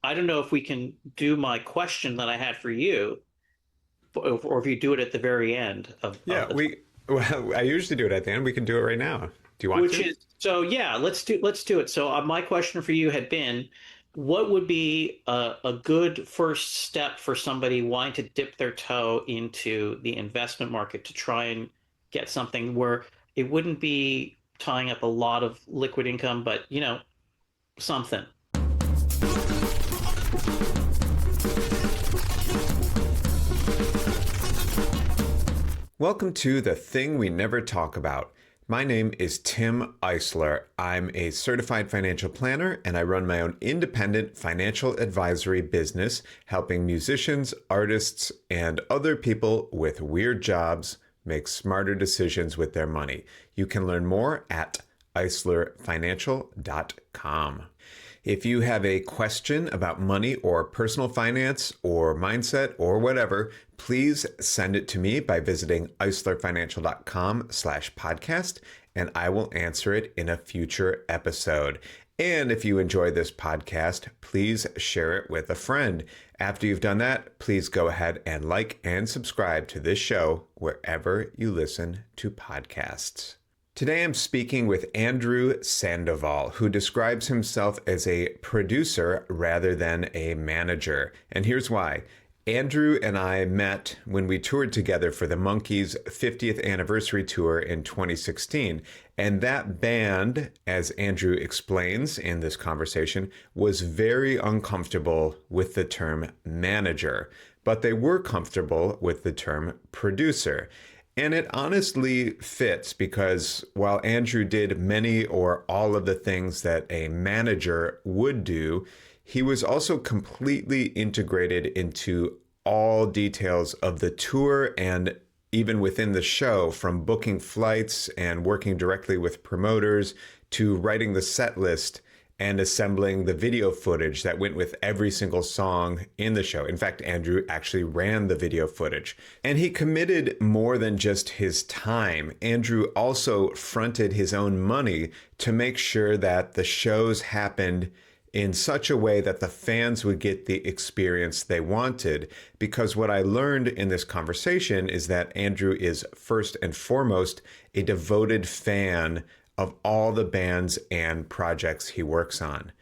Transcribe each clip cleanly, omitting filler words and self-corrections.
I don't know if we can do my question that I had for you, or if you do it at the very end of Yeah, the time. well, I usually do it at the end. We can do it right now. Do you want Which to? is so yeah, let's do it. So my question for you had been, what would be a good first step for somebody wanting to dip their toe into the investment market to try and get something where it wouldn't be tying up a lot of liquid income, but something. Welcome to The Thing We Never Talk About. My name is Tim Eisler. I'm a certified financial planner and I run my own independent financial advisory business, helping musicians, artists, and other people with weird jobs make smarter decisions with their money. You can learn more at eislerfinancial.com. If you have a question about money or personal finance or mindset or whatever, please send it to me by visiting eislerfinancial.com/podcast, and I will answer it in a future episode. And if you enjoy this podcast, please share it with a friend. After you've done that, please go ahead and like and subscribe to this show wherever you listen to podcasts. Today I'm speaking with Andrew Sandoval, who describes himself as a producer rather than a manager. And here's why. Andrew and I met when we toured together for the Monkees' 50th anniversary tour in 2016. And that band, as Andrew explains in this conversation, was very uncomfortable with the term manager, but they were comfortable with the term producer. And it honestly fits because while Andrew did many or all of the things that a manager would do, he was also completely integrated into all details of the tour and even within the show, from booking flights and working directly with promoters to writing the set list and assembling the video footage that went with every single song in the show. In fact, Andrew actually ran the video footage. And he committed more than just his time. Andrew also fronted his own money to make sure that the shows happened in such a way that the fans would get the experience they wanted. Because what I learned in this conversation is that Andrew is first and foremost a devoted fan of all the bands and projects he works on.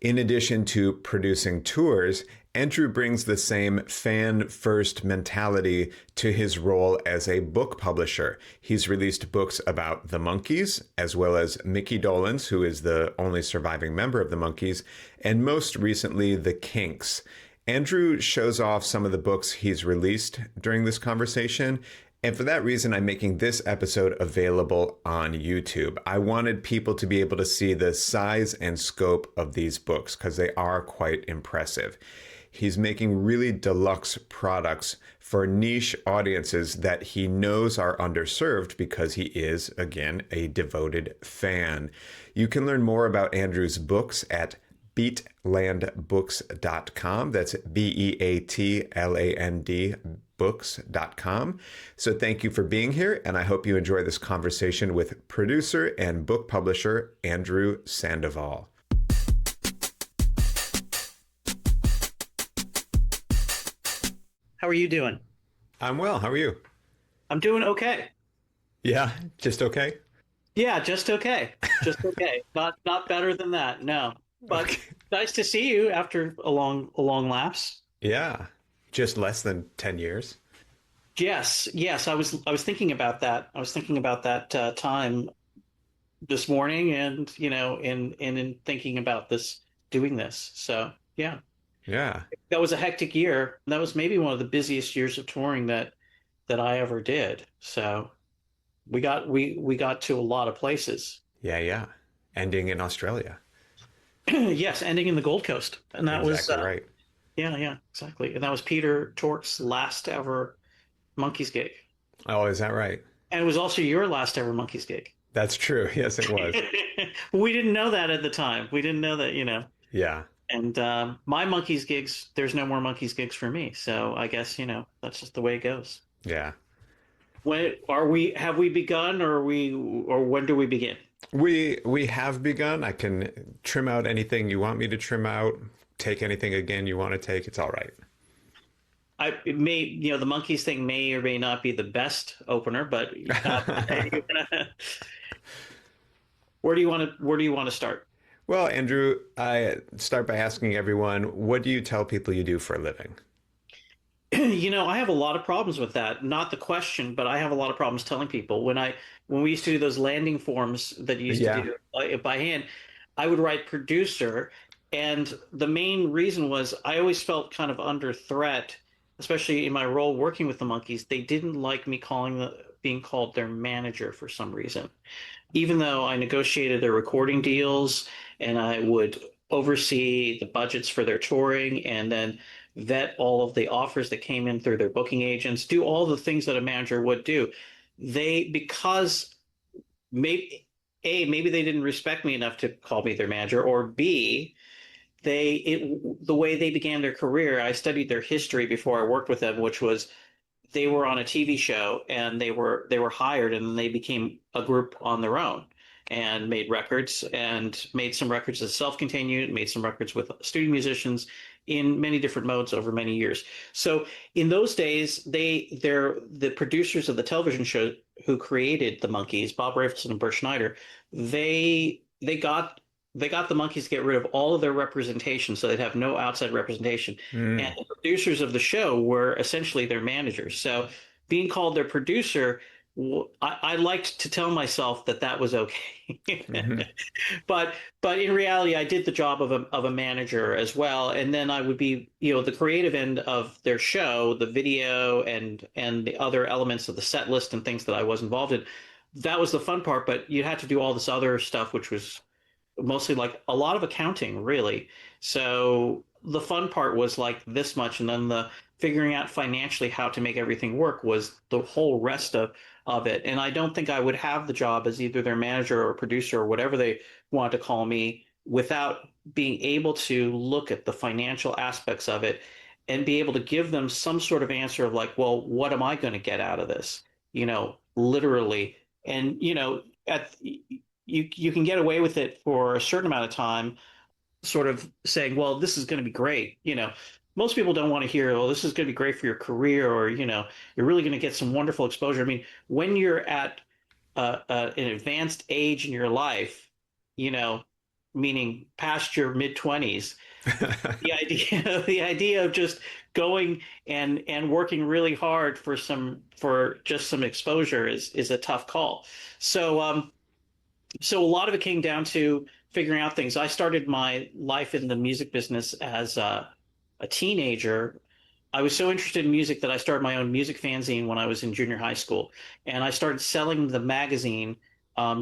In addition to producing tours, Andrew brings the same fan-first mentality to his role as a book publisher. He's released books about the Monkees, as well as Mickey Dolenz, who is the only surviving member of the Monkees, and most recently, the Kinks. Andrew shows off some of the books he's released during this conversation, and for that reason, I'm making this episode available on YouTube. I wanted people to be able to see the size and scope of these books because they are quite impressive. He's making really deluxe products for niche audiences that he knows are underserved because he is, again, a devoted fan. You can learn more about Andrew's books at beatlandbooks.com. That's Beatland books.com. So thank you for being here, and I hope you enjoy this conversation with producer and book publisher Andrew Sandoval. How are you doing? I'm well. How are you? I'm doing okay. Yeah, just okay. Yeah, just okay. Just okay. Not better than that. No. But Okay. nice to see you after a long lapse. Yeah, just less than 10 years. Yes. I was thinking about that. I was thinking about that time this morning, and in thinking about doing this. So yeah, Yeah. that was a hectic year. That was maybe one of the busiest years of touring that I ever did. So we got to a lot of places. Yeah. Ending in Australia. Yes, ending in the Gold Coast, and that was Exactly right. yeah, exactly, and that was Peter Tork's last ever Monkees gig, Oh, is that right? and it was also your last ever Monkees gig. That's true. Yes, it was. We didn't know that at the time. We didn't know that. Yeah. And my Monkees gigs, there's no more Monkees gigs for me. So I guess that's just the way it goes. Yeah. When are we? Have we begun, or when do we begin? We have begun. I can trim out anything you want me to trim out. take anything again you want to take. It's all right. It may, the Monkees thing may or may not be the best opener, but where do you want to start? Well, Andrew, I start by asking everyone, what do you tell people you do for a living? I have a lot of problems with that. Not the question, but I have a lot of problems telling people when we used to do those landing forms that you used to Yeah. do by hand, I would write producer, and the main reason was I always felt kind of under threat, especially in my role working with the Monkees. They didn't like me being called their manager for some reason, even though I negotiated their recording deals and I would oversee the budgets for their touring and then vet all of the offers that came in through their booking agents, do all the things that a manager would do. Because maybe they didn't respect me enough to call me their manager, or B, the way they began their career, I studied their history before I worked with them, which was they were on a TV show and they were hired and they became a group on their own and made records and made some records as self-contained, made some records with studio musicians in many different modes over many years. So in those days, they're the producers of the television show who created the Monkees, Bob Rafelson and Bert Schneider. They got the Monkees to get rid of all of their representation, so they'd have no outside representation. And Mm, the producers of the show were essentially their managers. So being called their producer, I liked to tell myself that that was okay. hmm But in reality, I did the job of a manager as well. And then I would be, the creative end of their show, the video and the other elements of the set list and things that I was involved in. That was the fun part, but you had to do all this other stuff, which was mostly like a lot of accounting, really. So the fun part was like this much, and then the figuring out financially how to make everything work was the whole rest of it. And I don't think I would have the job as either their manager or producer or whatever they want to call me without being able to look at the financial aspects of it and be able to give them some sort of answer of like, well, what am I going to get out of this? Literally. And at you can get away with it for a certain amount of time, sort of saying, well, this is going to be great. Most people don't want to hear, oh, this is going to be great for your career, or, you're really going to get some wonderful exposure. I mean, when you're at an advanced age in your life, you know, meaning past your mid 20s, the idea of just going and working really hard for just some exposure is a tough call. So a lot of it came down to figuring out things. I started my life in the music business as a teenager. I was so interested in music that I started my own music fanzine when I was in junior high school, and I started selling the magazine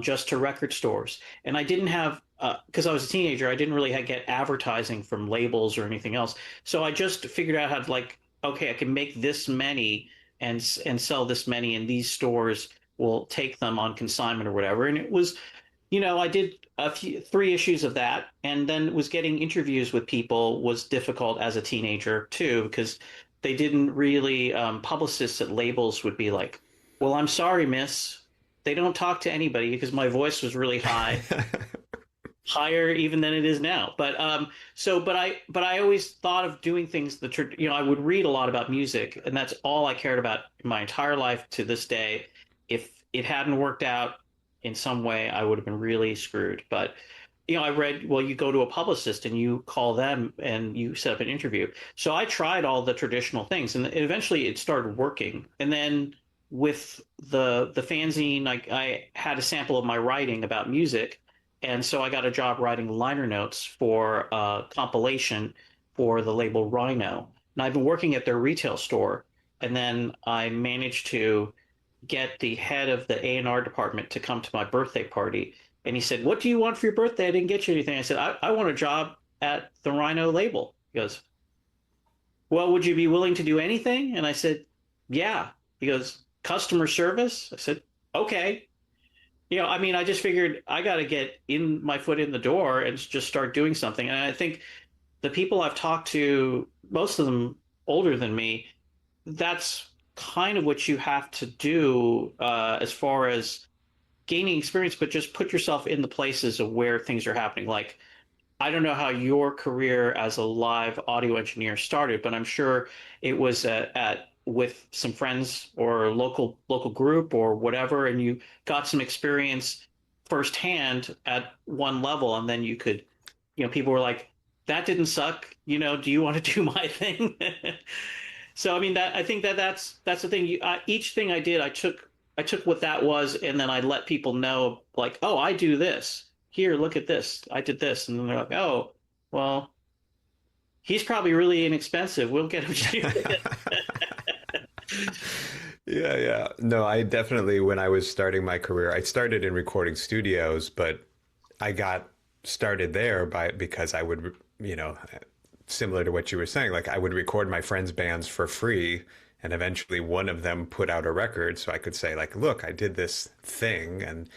just to record stores. And I didn't have because I was a teenager, I didn't really get advertising from labels or anything else. So I just figured out how to like, okay, I can make this many and sell this many, and these stores will take them on consignment or whatever. And it was I did three issues of that, and then was getting interviews with people was difficult as a teenager too, because they didn't really, publicists at labels would be like, well, I'm sorry, miss. They don't talk to anybody because my voice was really high, higher even than it is now. But I always thought of doing things I would read a lot about music, and that's all I cared about my entire life to this day. If it hadn't worked out in some way, I would have been really screwed. But I read, well, you go to a publicist and you call them and you set up an interview. So I tried all the traditional things, and eventually it started working. And then with the fanzine, I had a sample of my writing about music, and so I got a job writing liner notes for a compilation for the label Rhino. And I've been working at their retail store, and then I managed to get the head of the A&R department to come to my birthday party. And he said, what do you want for your birthday? I didn't get you anything. I said, I want a job at the Rhino label. He goes, well, would you be willing to do anything? And I said, yeah. He goes, customer service? I said, okay. I mean, I just figured I got to get in my foot in the door and just start doing something. And I think the people I've talked to, most of them older than me, that's kind of what you have to do as far as gaining experience, but just put yourself in the places of where things are happening. Like I don't know how your career as a live audio engineer started, but I'm sure it was at with some friends or local group or whatever, and you got some experience firsthand at one level, and then you could, people were like, "That didn't suck. Do you want to do my thing?" So I mean that I think that's the thing. Each thing I did, I took what that was, and then I let people know, like, oh, I do this. Here, look at this. I did this, and then they're like, oh, well, he's probably really inexpensive. We'll get him to do it. Yeah, yeah. No, I definitely, when I was starting my career, I started in recording studios, but I got started there because I would, you know, similar to what you were saying, like I would record my friends' bands for free, and eventually one of them put out a record, so I could say like, look, I did this thing, and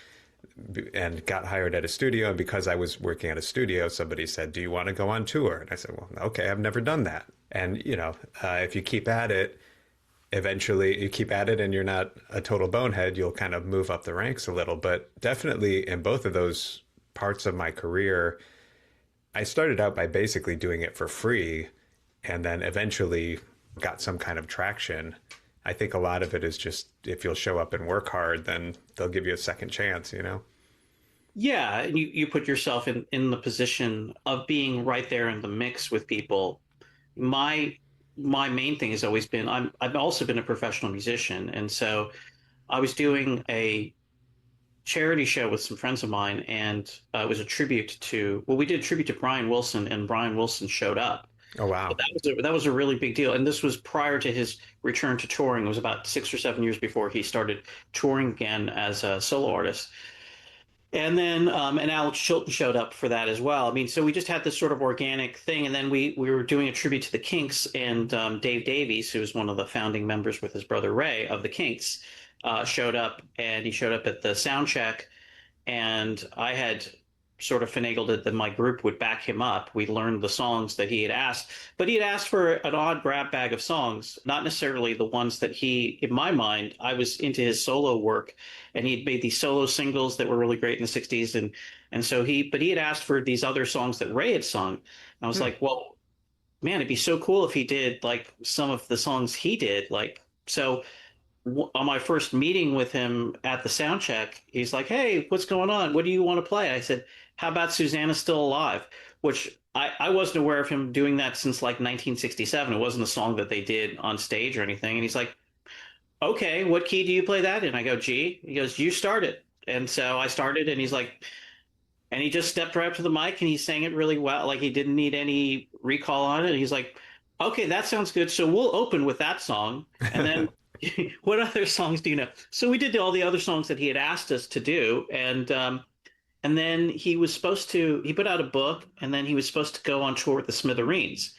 got hired at a studio. And because I was working at a studio, somebody said, "Do you want to go on tour?" And I said, "Well, okay, I've never done that." And if you keep at it, eventually you keep at it and you're not a total bonehead, you'll kind of move up the ranks a little. But definitely in both of those parts of my career, I started out by basically doing it for free and then eventually got some kind of traction. I think a lot of it is just if you'll show up and work hard, then they'll give you a second chance, you know? Yeah, and you put yourself in the position of being right there in the mix with people. My my main thing has always been I've also been a professional musician, and so I was doing a charity show with some friends of mine, and it was a tribute to, well, we did a tribute to Brian Wilson, and Brian Wilson showed up. Oh, So wow. that was a really big deal, and this was prior to his return to touring. It was about 6 or 7 years before he started touring again as a solo artist. And Alex Chilton showed up for that as well. I mean, so we just had this sort of organic thing, and then we were doing a tribute to the Kinks, and Dave Davies, who was one of the founding members with his brother Ray of the Kinks, showed up, and he showed up at the sound check, and I had sort of finagled it that my group would back him up. We learned the songs that he had asked, but he had asked for an odd grab bag of songs, not necessarily the ones that in my mind, I was into his solo work, and he'd made these solo singles that were really great in the '60s, and so but he had asked for these other songs that Ray had sung, and I was Hmm. like, well, man, it'd be so cool if he did like some of the songs he did, like so on my first meeting with him at the sound check, he's like, "Hey, what's going on? What do you want to play?" I said, "How about Susanna's Still Alive?" Which I wasn't aware of him doing that since like 1967. It wasn't a song that they did on stage or anything. And he's like, "Okay, what key do you play that in?" I go, "G." He goes, "You start it." And so I started, and he's like, and he just stepped right up to the mic and he sang it really well. Like he didn't need any recall on it. He's like, okay, that sounds good. So we'll open with that song. And then what other songs do you know? So we did all the other songs that he had asked us to do. And then he put out a book, and then he was supposed to go on tour with the Smithereens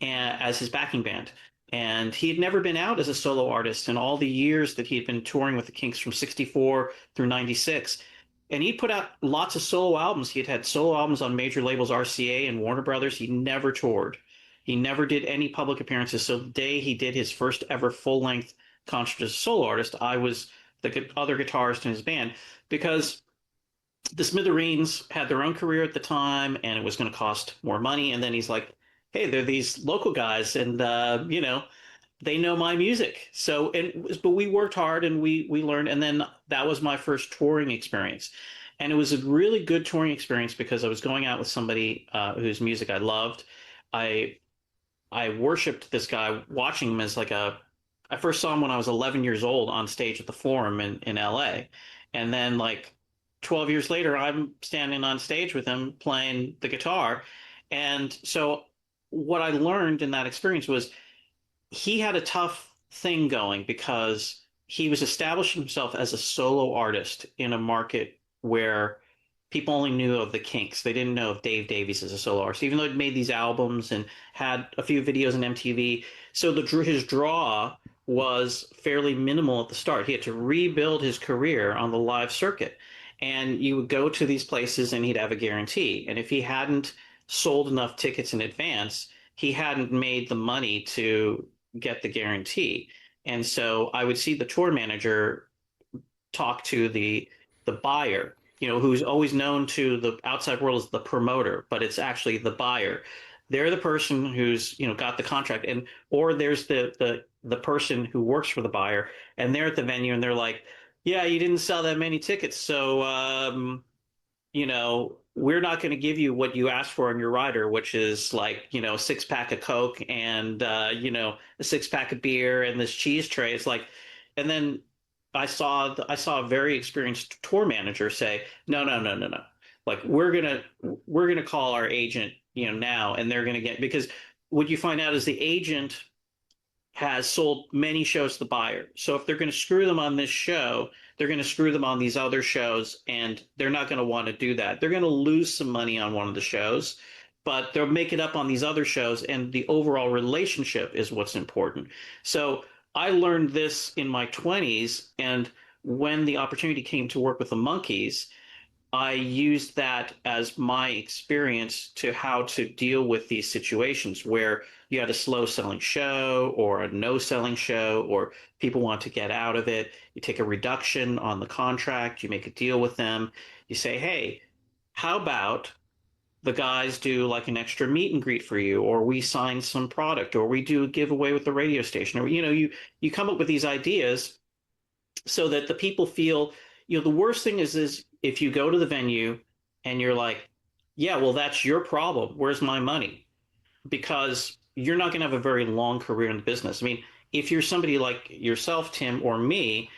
as his backing band. And he had never been out as a solo artist in all the years that he had been touring with the Kinks from '64 through '96. And he put out lots of solo albums. He had had solo albums on major labels, RCA and Warner Brothers. He never toured. He never did any public appearances. So the day he did his first ever full-length concert as a solo artist, I was the other guitarist in his band, because the Smithereens had their own career at the time, and it was going to cost more money. And then he's like, "Hey, they're these local guys, and they know my music." But we worked hard and we learned, and then that was my first touring experience, and it was a really good touring experience because I was going out with somebody whose music I loved. I I worshipped this guy, watching him as like I first saw him when I was 11 years old on stage at the Forum in LA. And then like 12 years later, I'm standing on stage with him playing the guitar. And so what I learned in that experience was he had a tough thing going because he was establishing himself as a solo artist in a market where people only knew of the Kinks. They didn't know of Dave Davies as a solo artist, even though he'd made these albums and had a few videos on MTV. So his draw was fairly minimal at the start. He had to rebuild his career on the live circuit. And you would go to these places and he'd have a guarantee. And if he hadn't sold enough tickets in advance, he hadn't made the money to get the guarantee. And so I would see the tour manager talk to the buyer, who's always known to the outside world as the promoter, but it's actually the buyer. They're the person who's, got the contract, and or there's the person who works for the buyer, and they're at the venue and they're like, yeah, you didn't sell that many tickets, so we're not going to give you what you asked for on your rider, which is like, a six pack of Coke and, a six pack of beer and this cheese tray. It's like, and then I saw a very experienced tour manager say, no, no, no, no, no. Like we're gonna call our agent, now, and they're gonna get because what you find out is the agent has sold many shows to the buyer. So if they're going to screw them on this show, they're going to screw them on these other shows, and they're not going to want to do that. They're going to lose some money on one of the shows, but they'll make it up on these other shows, and the overall relationship is what's important. So I learned this in my 20s, and when the opportunity came to work with the Monkees, I used that as my experience to how to deal with these situations where you had a slow selling show or a no selling show, or people want to get out of it. You take a reduction on the contract, you make a deal with them. You say, hey, how about the guys do like an extra meet and greet for you, or we sign some product, or we do a giveaway with the radio station, or you come up with these ideas so that the people feel, the worst thing is if you go to the venue and you're like, yeah, well, that's your problem. Where's my money? Because you're not going to have a very long career in the business. I mean, if you're somebody like yourself, Tim, or me,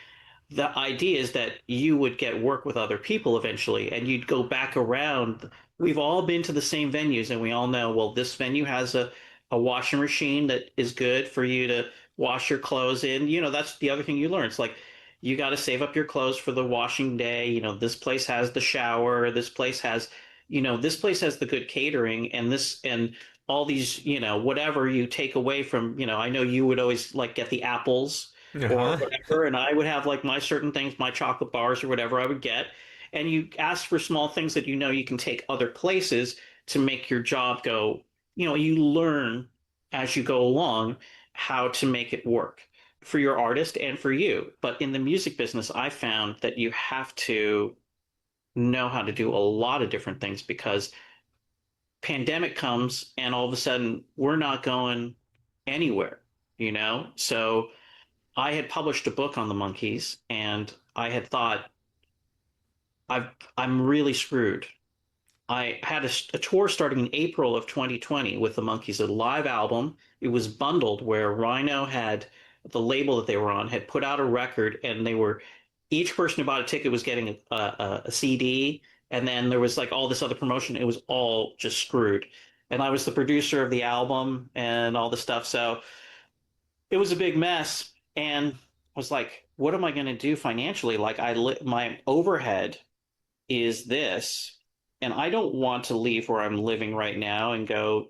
the idea is that you would get work with other people eventually and you'd go back around. We've all been to the same venues and we all know, well, this venue has a washing machine that is good for you to wash your clothes in. That's the other thing you learn. It's like you got to save up your clothes for the washing day. This place has the shower. This place has the good catering, and all these, whatever you take away from, I know you would always like get the apples or Uh-huh. whatever. And I would have like my certain things, my chocolate bars or whatever I would get. And you ask for small things that you can take other places to make your job go, you learn as you go along how to make it work for your artist and for you. But in the music business, I found that you have to know how to do a lot of different things because pandemic comes and all of a sudden we're not going anywhere. So I had published a book on the Monkees, and I had thought I'm really screwed. I had a tour starting in April of 2020 with the Monkees, a live album. It was bundled where Rhino had the label that they were on had put out a record, and each person who bought a ticket was getting a CD, and then there was like all this other promotion. It was all just screwed. And I was the producer of the album and all the stuff. So it was a big mess, and I was like, what am I going to do financially? Like my overhead is this, and I don't want to leave where I'm living right now and go,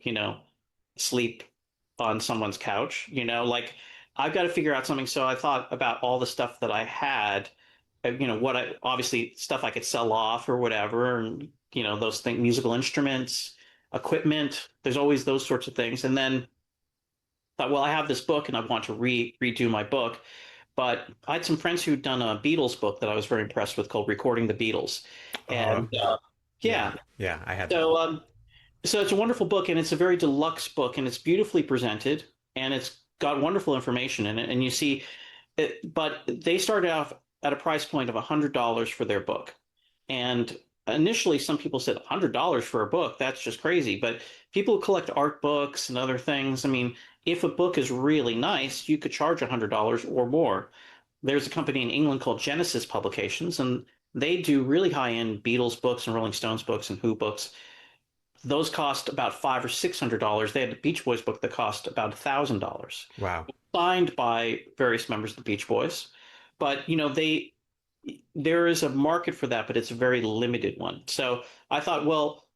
sleep on someone's couch, like I've got to figure out something. So I thought about all the stuff that I had, what I obviously stuff I could sell off or whatever, and those things, musical instruments, equipment. There's always those sorts of things, and then thought, well, I have this book and I want to redo my book. But I had some friends who'd done a Beatles book that I was very impressed with called Recording the Beatles. Uh-huh. And Yeah. yeah, Yeah, I had that. so it's a wonderful book, and it's a very deluxe book, and it's beautifully presented, and it's got wonderful information in it. And you see it, but they started off at a price point of $100 for their book. And initially, some people said $100 for a book, that's just crazy. But people who collect art books and other things, I mean, if a book is really nice, you could charge $100 or more. There's a company in England called Genesis Publications, and they do really high-end Beatles books and Rolling Stones books and Who books. Those cost about $500 or $600. They had a Beach Boys book that cost about $1,000, Wow. signed by various members of the Beach Boys. But there is a market for that, but it's a very limited one. So I thought, well,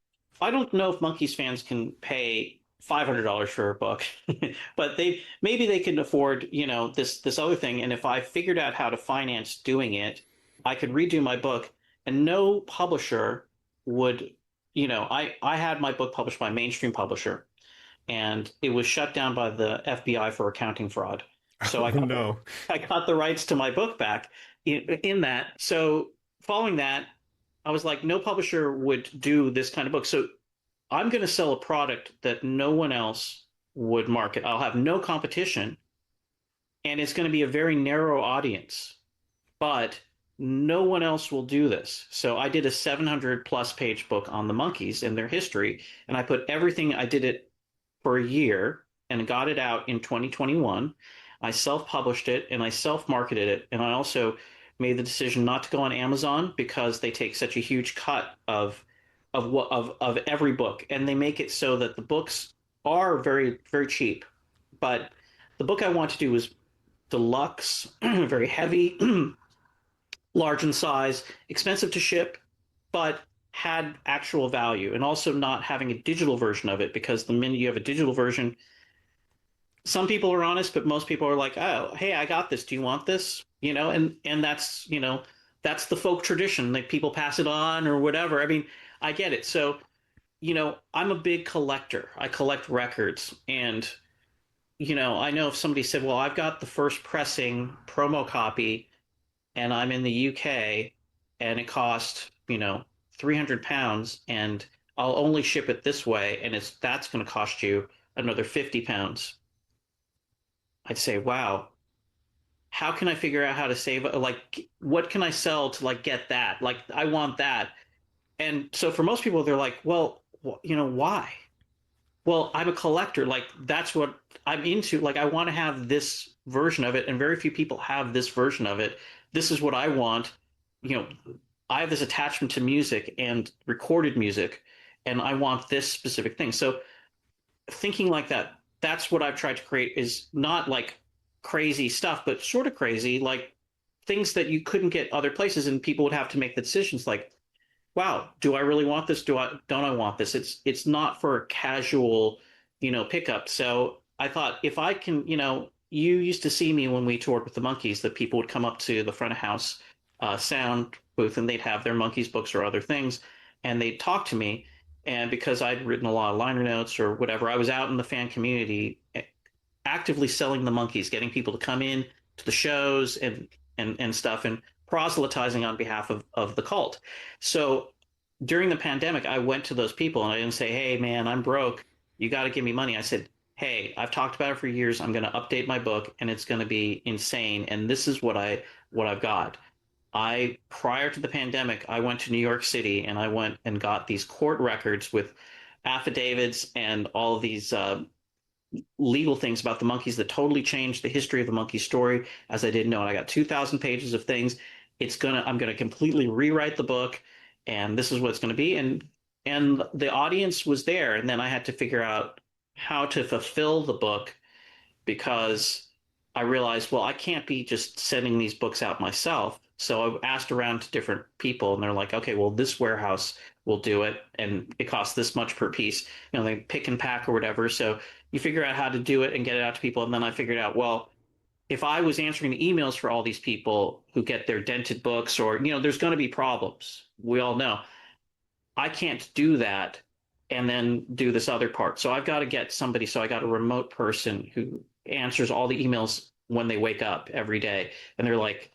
I don't know if Monkees fans can pay $500 for a book, but maybe they can afford, this other thing. And if I figured out how to finance doing it, I could redo my book, and no publisher would, I had my book published by a mainstream publisher, and it was shut down by the FBI for accounting fraud. So Oh no. I got the rights to my book back in that. So following that, I was like, no publisher would do this kind of book. So I'm going to sell a product that no one else would market. I'll have no competition, and it's going to be a very narrow audience, but no one else will do this. So I did a 700 plus page book on the Monkees and their history, and I put everything, I did it for a year and got it out in 2021. I self-published it and I self-marketed it, and I also made the decision not to go on Amazon because they take such a huge cut of every book, and they make it so that the books are very very cheap. But the book I want to do was deluxe, very heavy, large in size, expensive to ship, but had actual value, and also not having a digital version of it, because the minute you have a digital version, some people are honest, but most people are like, "Oh, hey, I got this. Do you want this?" And that's, that's the folk tradition. Like, people pass it on or whatever. I mean, I get it. So, I'm a big collector. I collect records, and I know if somebody said, "Well, I've got the first pressing promo copy and I'm in the UK and it cost, £300, and I'll only ship it this way, and that's going to cost you another £50." I'd say, wow, how can I figure out how to save? Like, what can I sell to like get that? Like, I want that. And so for most people, they're like, well, why? Well, I'm a collector. Like, that's what I'm into. Like, I want to have this version of it, and very few people have this version of it. This is what I want. You know, I have this attachment to music and recorded music, and I want this specific thing. So thinking like that, that's what I've tried to create, is not like crazy stuff, but sort of crazy, like things that you couldn't get other places, and people would have to make the decisions like, wow, do I really want this? Don't I want this? It's not for a casual, pickup. So I thought, if I can, you used to see me when we toured with the Monkees, that people would come up to the front of house sound booth, and they'd have their Monkees books or other things, and they'd talk to me. And because I'd written a lot of liner notes or whatever, I was out in the fan community actively selling the Monkees, getting people to come in to the shows and stuff, and proselytizing on behalf of the cult. So during the pandemic, I went to those people and I didn't say, "Hey, man, I'm broke. You got to give me money." I said, "Hey, I've talked about it for years. I'm going to update my book, and it's going to be insane. And this is what I've got." Prior to the pandemic, I went to New York City and I went and got these court records with affidavits and all of these legal things about the Monkees that totally changed the history of the Monkee story, as I didn't know. And I got 2,000 pages of things. I'm gonna completely rewrite the book, and this is what it's gonna be. And the audience was there, and then I had to figure out how to fulfill the book, because I realized, well, I can't be just sending these books out myself. So I asked around to different people, and they're like, "Okay, well, this warehouse will do it, and it costs this much per piece." They pick and pack or whatever. So you figure out how to do it and get it out to people. And then I figured out, well, if I was answering the emails for all these people who get their dented books, or, there's going to be problems. We all know. I can't do that and then do this other part. So I've got to get somebody. So I got a remote person who answers all the emails when they wake up every day. And they're like,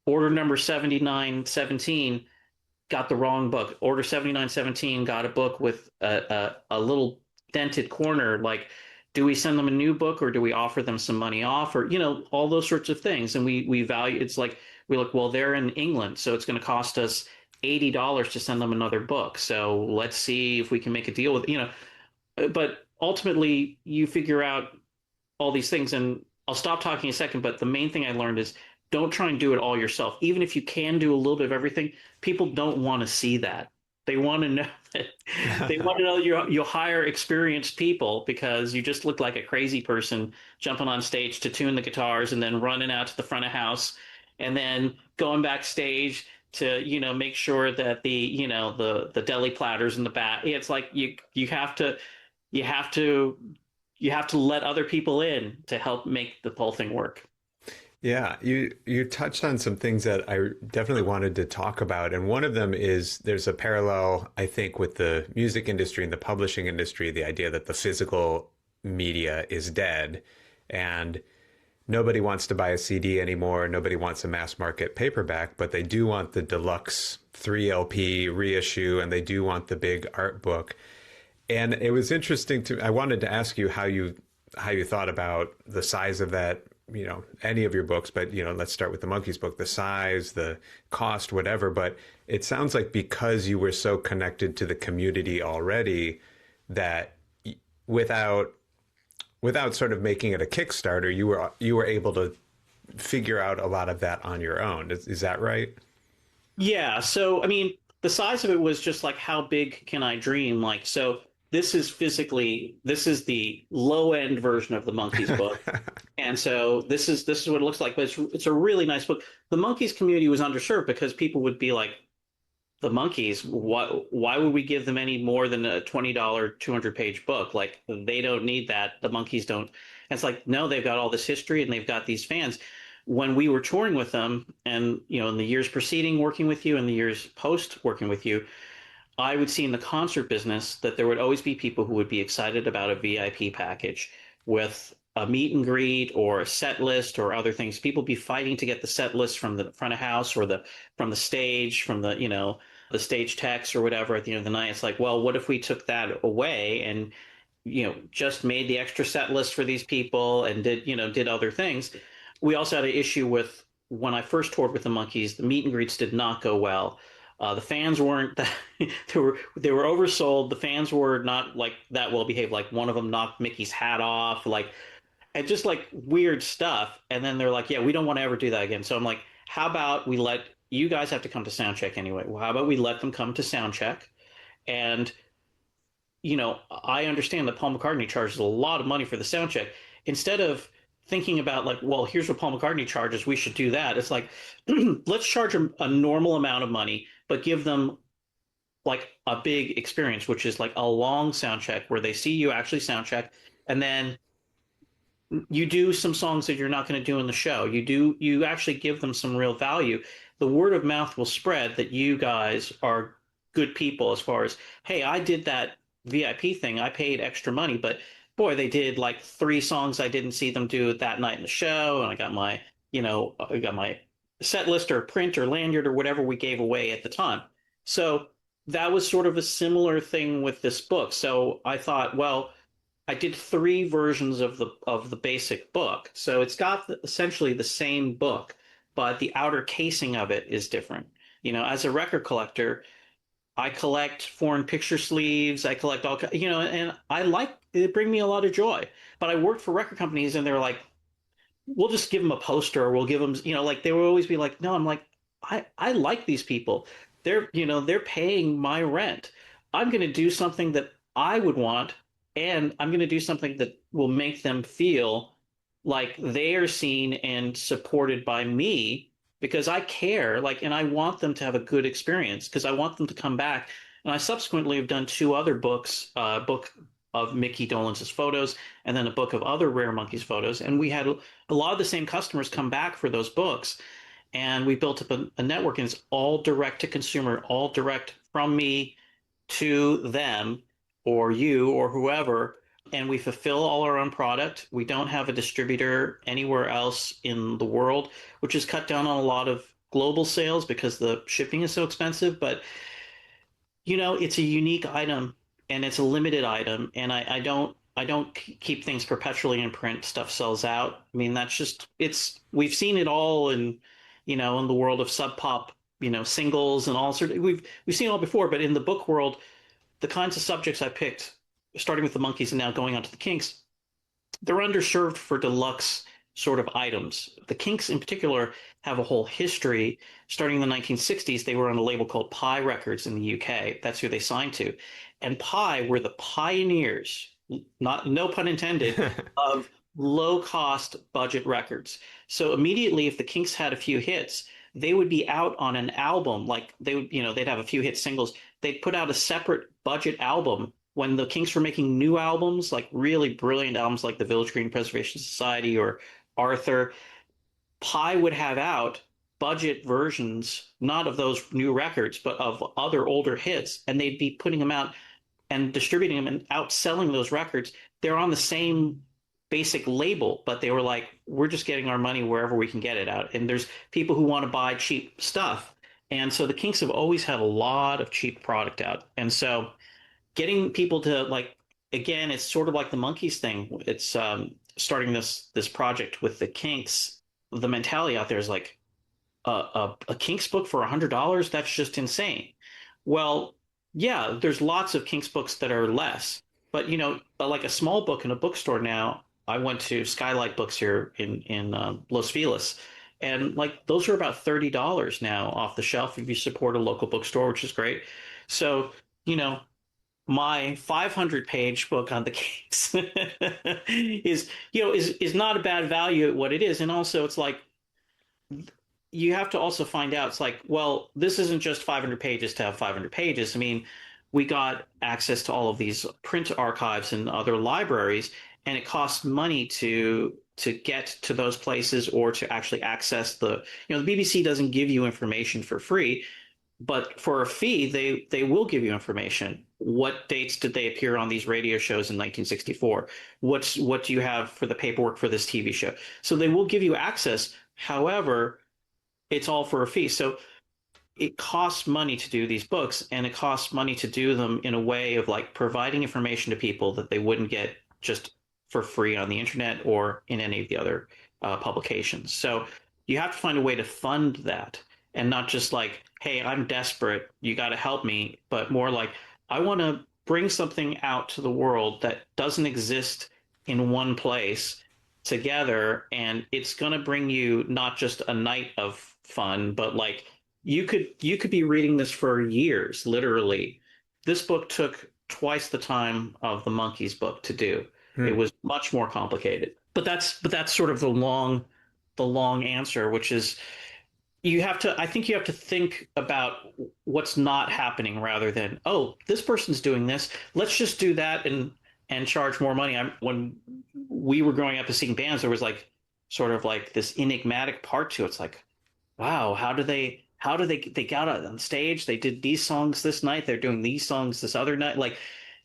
"Order number 7917 got the wrong book. Order 7917 got a book with a little dented corner. Like, do we send them a new book, or do we offer them some money off, or, all those sorts of things?" And we value, it's like, we look, well, they're in England, so it's going to cost us $80 to send them another book. So let's see if we can make a deal with, but ultimately you figure out all these things. And I'll stop talking a second, but the main thing I learned is, don't try and do it all yourself. Even if you can do a little bit of everything, people don't want to see that. They want to know that they want to know you'll hire experienced people, because you just look like a crazy person jumping on stage to tune the guitars and then running out to the front of house and then going backstage to, make sure that the deli platters in the back. It's like you have to you have to you have to let other people in to help make the whole thing work. Yeah, you touched on some things that I definitely wanted to talk about. And one of them is, there's a parallel, I think, with the music industry and the publishing industry, the idea that the physical media is dead. And nobody wants to buy a CD anymore. Nobody wants a mass market paperback, but they do want the deluxe 3 LP reissue, and they do want the big art book. And it was interesting to, I wanted to ask you how you thought about the size of that, any of your books, but let's start with the Monkees book, the size, the cost, whatever. But it sounds like because you were so connected to the community already, that without sort of making it a Kickstarter, you were able to figure out a lot of that on your own. Is that right? Yeah. So, I mean, the size of it was just like, how big can I dream? Like, so this is the low end version of the Monkees book. And so this is what it looks like, but it's a really nice book. The Monkees community was underserved because people would be like, the Monkees, why would we give them any more than a $20, 200-page book? Like, they don't need that. The Monkees don't. And it's like, no, they've got all this history and they've got these fans. When we were touring with them, and in the years preceding working with you and the years post working with you, I would see in the concert business that there would always be people who would be excited about a VIP package with a meet and greet or a set list or other things. People be fighting to get the set list from the front of house or the from the stage, from the stage text or whatever at the end of the night. It's like, well, what if we took that away and just made the extra set list for these people and did other things. We also had an issue with, when I first toured with the Monkees, the meet and greets did not go well. The fans weren't that, they were oversold. The fans were not like that well behaved. Like, one of them knocked Mickey's hat off, like, and just like weird stuff. And then they're like, yeah, we don't want to ever do that again. So I'm like, how about we let you guys have to come to sound check anyway? Well, how about we let them come to sound check? And I understand that Paul McCartney charges a lot of money for the sound check. Instead of thinking about, like, well, here's what Paul McCartney charges, we should do that. It's like, let's charge them a normal amount of money, but give them like a big experience, which is like a long sound check where they see you actually sound check, and then you do some songs that you're not going to do in the show. You actually give them some real value. The word of mouth will spread that you guys are good people, as far as, hey, I did that VIP thing. I paid extra money, but boy, they did like 3 songs I didn't see them do that night in the show, and I got my set list or print or lanyard or whatever we gave away at the time. So that was sort of a similar thing with this book. So I thought, well, I did 3 versions of the basic book. So it's got essentially the same book, but the outer casing of it is different. As a record collector, I collect foreign picture sleeves. I collect and I like it, bring me a lot of joy. But I worked for record companies and they're like, we'll just give them a poster, or we'll give them, like, they will always be like, no, I'm like, I like these people. They're paying my rent. I'm going to do something that I would want, and I'm going to do something that will make them feel like they are seen and supported by me, because I care, like, and I want them to have a good experience, because I want them to come back. And I subsequently have done 2 other books, book of Mickey Dolenz photos, and then a book of other Rare Monkees photos. And we had a lot of the same customers come back for those books. And we built up a network, and it's all direct to consumer, all direct from me to them or you or whoever. And we fulfill all our own product. We don't have a distributor anywhere else in the world, which has cut down on a lot of global sales because the shipping is so expensive. But it's a unique item, and it's a limited item, and I don't keep things perpetually in print. Stuff sells out. I mean, that's just, we've seen it all in the world of sub pop, singles and all sorts. We've seen it all before, but in the book world, the kinds of subjects I picked, starting with the Monkees and now going on to the Kinks, they're underserved for deluxe sort of items. The Kinks in particular have a whole history. Starting in the 1960s, they were on a label called Pi Records in the UK. That's who they signed to. And Pi were the pioneers, not, no pun intended, of low cost budget records. So immediately, if the Kinks had a few hits, they would be out on an album. Like, they'd have a few hit singles. They'd put out a separate budget album. When the Kinks were making new albums, like really brilliant albums like the Village Green Preservation Society or Arthur, Pi would have out budget versions, not of those new records, but of other older hits, and they'd be putting them out and distributing them and outselling those records. They're on the same basic label, but they were like, we're just getting our money wherever we can get it out. And there's people who want to buy cheap stuff. And so the Kinks have always had a lot of cheap product out. And so getting people to like, again, it's sort of like the Monkees thing. It's starting this project with the Kinks. The mentality out there is like a Kinks book for $100. That's just insane. Well, yeah, there's lots of Kinks books that are less, but like a small book in a bookstore now. I went to Skylight Books here in Los Feliz, and like those are about $30 now off the shelf if you support a local bookstore, which is great. So, you know, my 500-page book on the Kinks is not a bad value at what it is, and also it's like you have to also find out it's like, well, this isn't just 500 pages to have 500 pages. I mean, we got access to all of these print archives and other libraries, and it costs money to get to those places or to actually access the BBC doesn't give you information for free, but for a fee, they will give you information. What dates did they appear on these radio shows in 1964? What do you have for the paperwork for this TV show? So they will give you access. However, it's all for a fee. So it costs money to do these books, and it costs money to do them in a way of like providing information to people that they wouldn't get just for free on the internet or in any of the other publications. So you have to find a way to fund that, and not just like, hey, I'm desperate, you got to help me, but more like, I want to bring something out to the world that doesn't exist in one place together, and it's going to bring you not just a night of fun, but like you could be reading this for years, literally. This book took twice the time of the Monkees book to do. It Hmm. was much more complicated. But that's sort of the long answer, which is I think you have to think about what's not happening rather than, oh, this person's doing this, let's just do that and charge more money. When we were growing up and seeing bands, there was like sort of like this enigmatic part to it. It's like, wow, they got on stage, they did these songs this night, they're doing these songs this other night. Like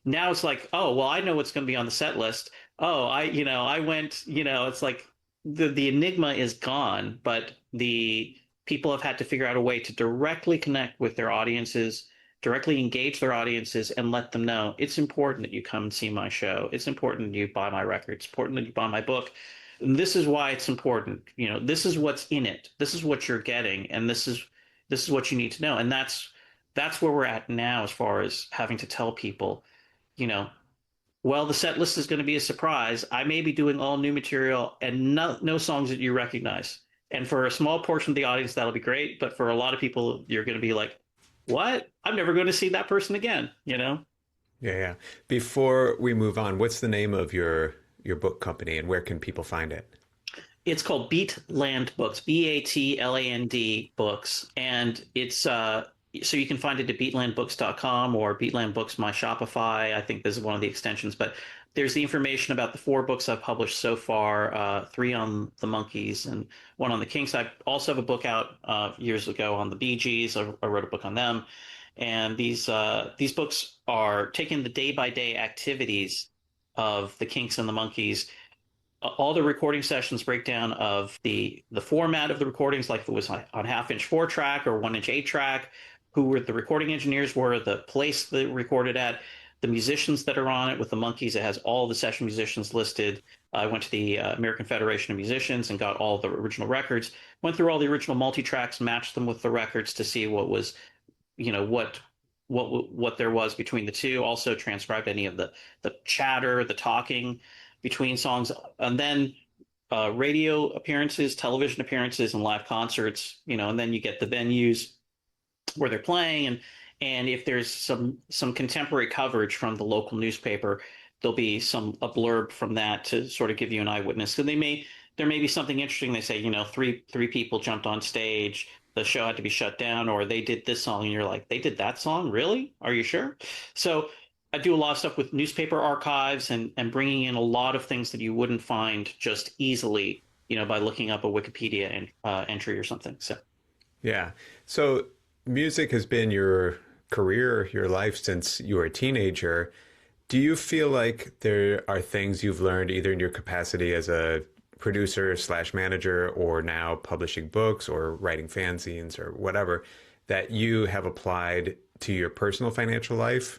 now it's like, oh, well, I know what's going to be on the set list. Oh, I went, it's like the enigma is gone, but the people have had to figure out a way to directly connect with their audiences, directly engage their audiences, and let them know it's important that you come and see my show. It's important that you buy my record. It's important that you buy my book. And this is why it's important. This is what's in it. This is what you're getting, and this is what you need to know. And that's where we're at now as far as having to tell people, you know, well, the set list is going to be a surprise. I may be doing all new material and no songs that you recognize. And for a small portion of the audience, that'll be great. But for a lot of people, you're going to be like, what? I'm never going to see that person again? Yeah, yeah. Before we move on, what's the name of your book company and where can people find it? It's called Beatland Books, Batland Books. And it's so you can find it at beatlandbooks.com or Beatland Books My Shopify. I think this is one of the extensions, but there's the information about the 4 books I've published so far, 3 on the Monkees and 1 on the Kinks. I also have a book out years ago on the Bee Gees. I wrote a book on them. And these books are taking the day-by-day activities of the Kinks and the Monkees, all the recording sessions, breakdown of the format of the recordings, like if it was on half-inch 4-track or 1-inch 8-track, who were the recording engineers were, the place they recorded at, the musicians that are on it. With the Monkees, it has all the session musicians listed. I went to the American Federation of Musicians and got all the original records, went through all the original multi-tracks, matched them with the records to see what was, what there was between the two. Also transcribed any of the chatter, the talking between songs, and then radio appearances, television appearances, and live concerts. And then you get the venues where they're playing, and if there's some contemporary coverage from the local newspaper, there'll be a blurb from that to sort of give you an eyewitness. So there may be something interesting. They say, three people jumped on stage, the show had to be shut down, or they did this song, and you're like, they did that song? Really? Are you sure? So I do a lot of stuff with newspaper archives and bringing in a lot of things that you wouldn't find just easily, by looking up a Wikipedia entry or something. So Yeah. So music has been your career, your life since you were a teenager. Do you feel like there are things you've learned either in your capacity as a producer slash manager or now publishing books or writing fanzines or whatever that you have applied to your personal financial life?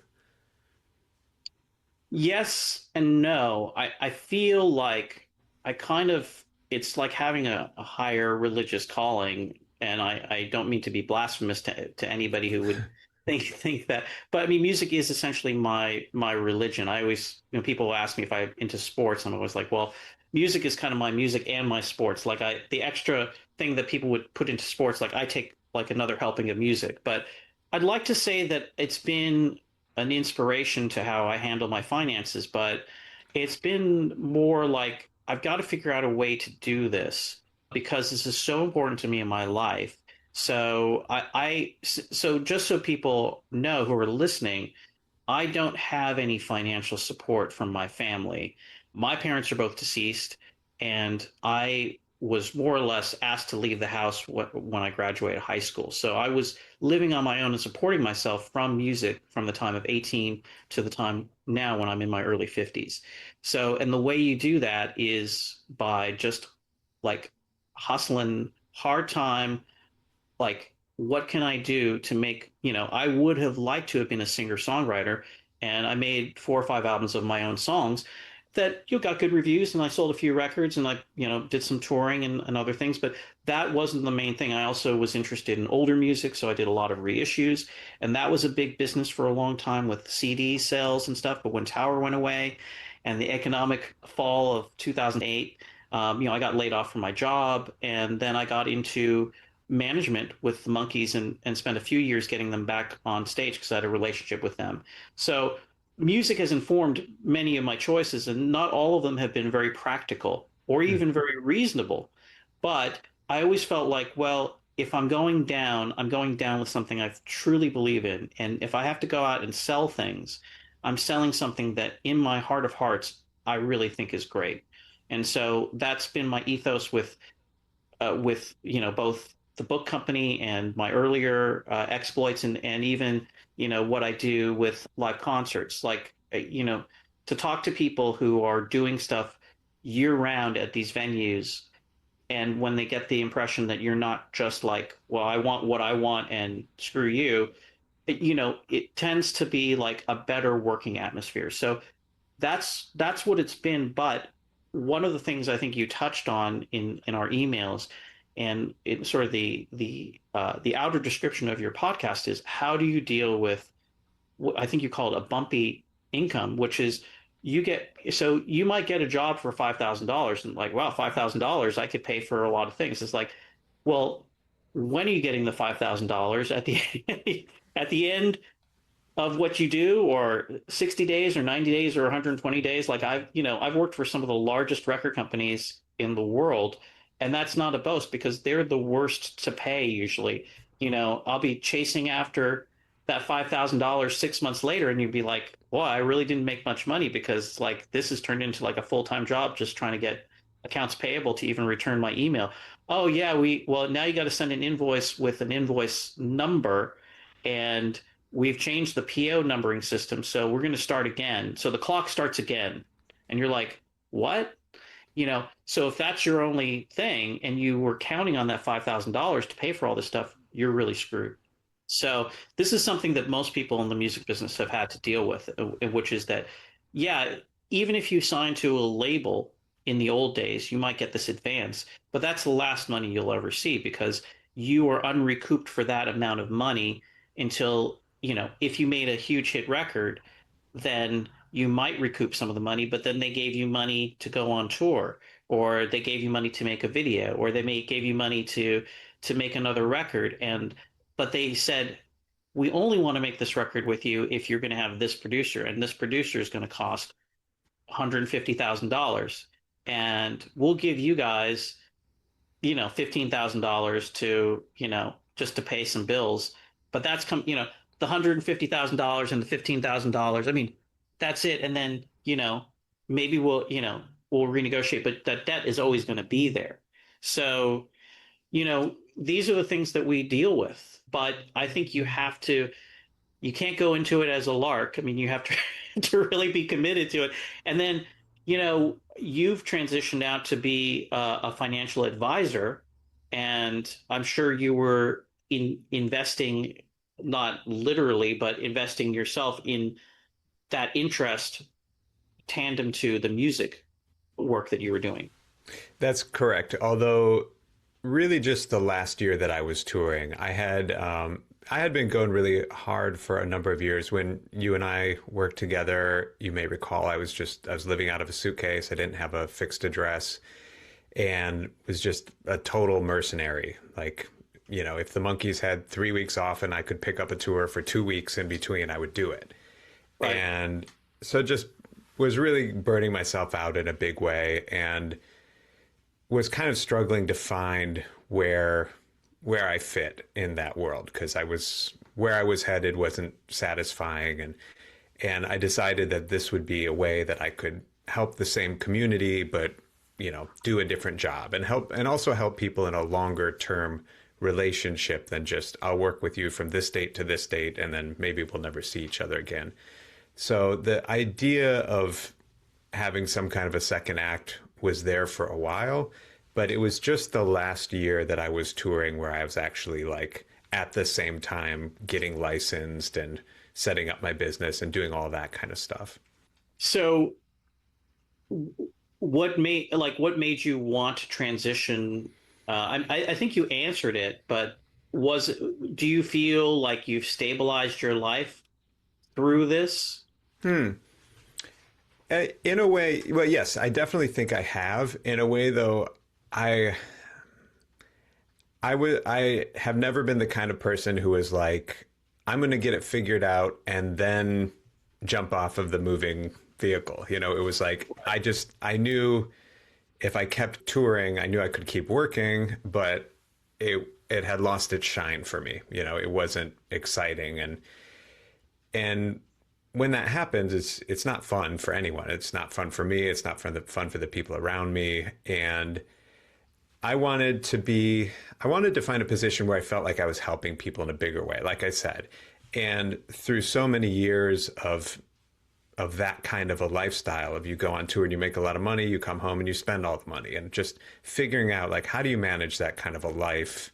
Yes and no. I feel like I kind of it's like having a higher religious calling, and I don't mean to be blasphemous to anybody who would think that, but I mean music is essentially my religion. I always, people ask me if I'm into sports, and I'm always like, well, music is kind of my music and my sports. Like the extra thing that people would put into sports, like I take like another helping of music, but I'd like to say that it's been an inspiration to how I handle my finances, but it's been more like I've got to figure out a way to do this because this is so important to me in my life. So just so people know who are listening, I don't have any financial support from my family. My parents are both deceased, and I was more or less asked to leave the house when I graduated high school. So I was living on my own and supporting myself from music from the time of 18 to the time now when I'm in my early 50s. So, and the way you do that is by just like hustling hard time, like what can I do to make, I would have liked to have been a singer-songwriter, and I made 4 or 5 albums of my own songs that got good reviews, and I sold a few records, and I did some touring and other things, but that wasn't the main thing. I also was interested in older music, so I did a lot of reissues, and that was a big business for a long time with CD sales and stuff. But when Tower went away and the economic fall of 2008, I got laid off from my job, and then I got into management with the Monkees, and spent a few years getting them back on stage because I had a relationship with them. So music has informed many of my choices, and not all of them have been very practical or Hmm. even very reasonable. But I always felt like, well, if I'm going down with something I truly believe in. And if I have to go out and sell things, I'm selling something that in my heart of hearts, I really think is great. And so that's been my ethos with both the book company and my earlier exploits, and even what I do with live concerts, like to talk to people who are doing stuff year round at these venues, and when they get the impression that you're not just like, well, I want what I want and screw you, it tends to be like a better working atmosphere. So that's what it's been. But one of the things I think you touched on in our emails and in sort of the outer description of your podcast is how do you deal with what I think you call it a bumpy income, which is you might get a job for $5,000 and like, wow, $5,000, I could pay for a lot of things. It's like, well, when are you getting the $5,000 at the at the end of what you do, or 60 days or 90 days or 120 days? Like I've worked for some of the largest record companies in the world, and that's not a boast because they're the worst to pay usually. I'll be chasing after that $5,000 6 months later, and you'd be like, well, I really didn't make much money because like this has turned into like a full-time job just trying to get accounts payable to even return my email. Oh yeah, well, now you got to send an invoice with an invoice number, and we've changed the PO numbering system, so we're going to start again. So the clock starts again. And you're like, what? So if that's your only thing and you were counting on that $5,000 to pay for all this stuff, you're really screwed. So this is something that most people in the music business have had to deal with, which is that, yeah, even if you sign to a label in the old days, you might get this advance, but that's the last money you'll ever see because you are unrecouped for that amount of money until, if you made a huge hit record, then you might recoup some of the money, but then they gave you money to go on tour, or they gave you money to make a video, or gave you money to make another record, and but they said, we only want to make this record with you if you're going to have this producer, and this producer is going to cost $150,000, and we'll give you guys, $15,000 to, just to pay some bills. But that's the $150,000 and the $15,000. I mean, that's it. And then, maybe we'll renegotiate, but that debt is always going to be there. So, these are the things that we deal with. But I think you have to you can't go into it as a lark. I mean, you have to to really be committed to it. And then, you've transitioned out to be a financial advisor, and I'm sure you were investing, not literally, but investing yourself in that interest tandem to the music work that you were doing. That's correct. Although, really, just the last year that I was touring, I had been going really hard for a number of years. When you and I worked together, you may recall I was living out of a suitcase. I didn't have a fixed address and was just a total mercenary. Like, if the Monkees had 3 weeks off and I could pick up a tour for 2 weeks in between, I would do it. Right. And so just was really burning myself out in a big way, and was kind of struggling to find where I fit in that world, because I was where I was headed wasn't satisfying, and I decided that this would be a way that I could help the same community, but do a different job and also help people in a longer term relationship than just I'll work with you from this date to this date and then maybe we'll never see each other again. So the idea of having some kind of a second act was there for a while, but it was just the last year that I was touring where I was actually like at the same time getting licensed and setting up my business and doing all that kind of stuff. So what made you want to transition? I think you answered it, but do you feel like you've stabilized your life through this? Hmm. In a way, well, yes, I definitely think I have. In a way, though, I I have never been the kind of person who is like, I'm going to get it figured out and then jump off of the moving vehicle. It was like I knew if I kept touring, I knew I could keep working, but it had lost its shine for me. It wasn't exciting, and when that happens, it's not fun for anyone. It's not fun for me. It's not fun for the people around me. And I wanted to find a position where I felt like I was helping people in a bigger way, like I said. And through so many years of that kind of a lifestyle of you go on tour and you make a lot of money, you come home and you spend all the money, and just figuring out like how do you manage that kind of a life,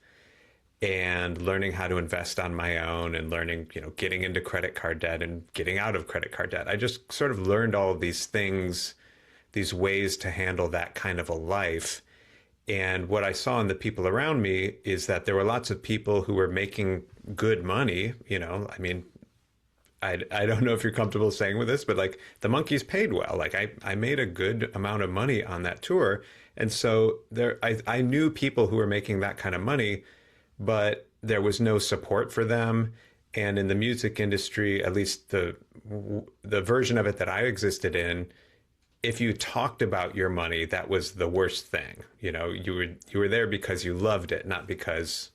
and learning how to invest on my own, and learning, getting into credit card debt and getting out of credit card debt. I just sort of learned all of these things, these ways to handle that kind of a life. And what I saw in the people around me is that there were lots of people who were making good money. I mean, I don't know if you're comfortable saying with this, but like the Monkees paid well. Like I made a good amount of money on that tour. And so I knew people who were making that kind of money, but there was no support for them. And in the music industry, at least the version of it that I existed in, if you talked about your money, that was the worst thing. You were there because you loved it, not because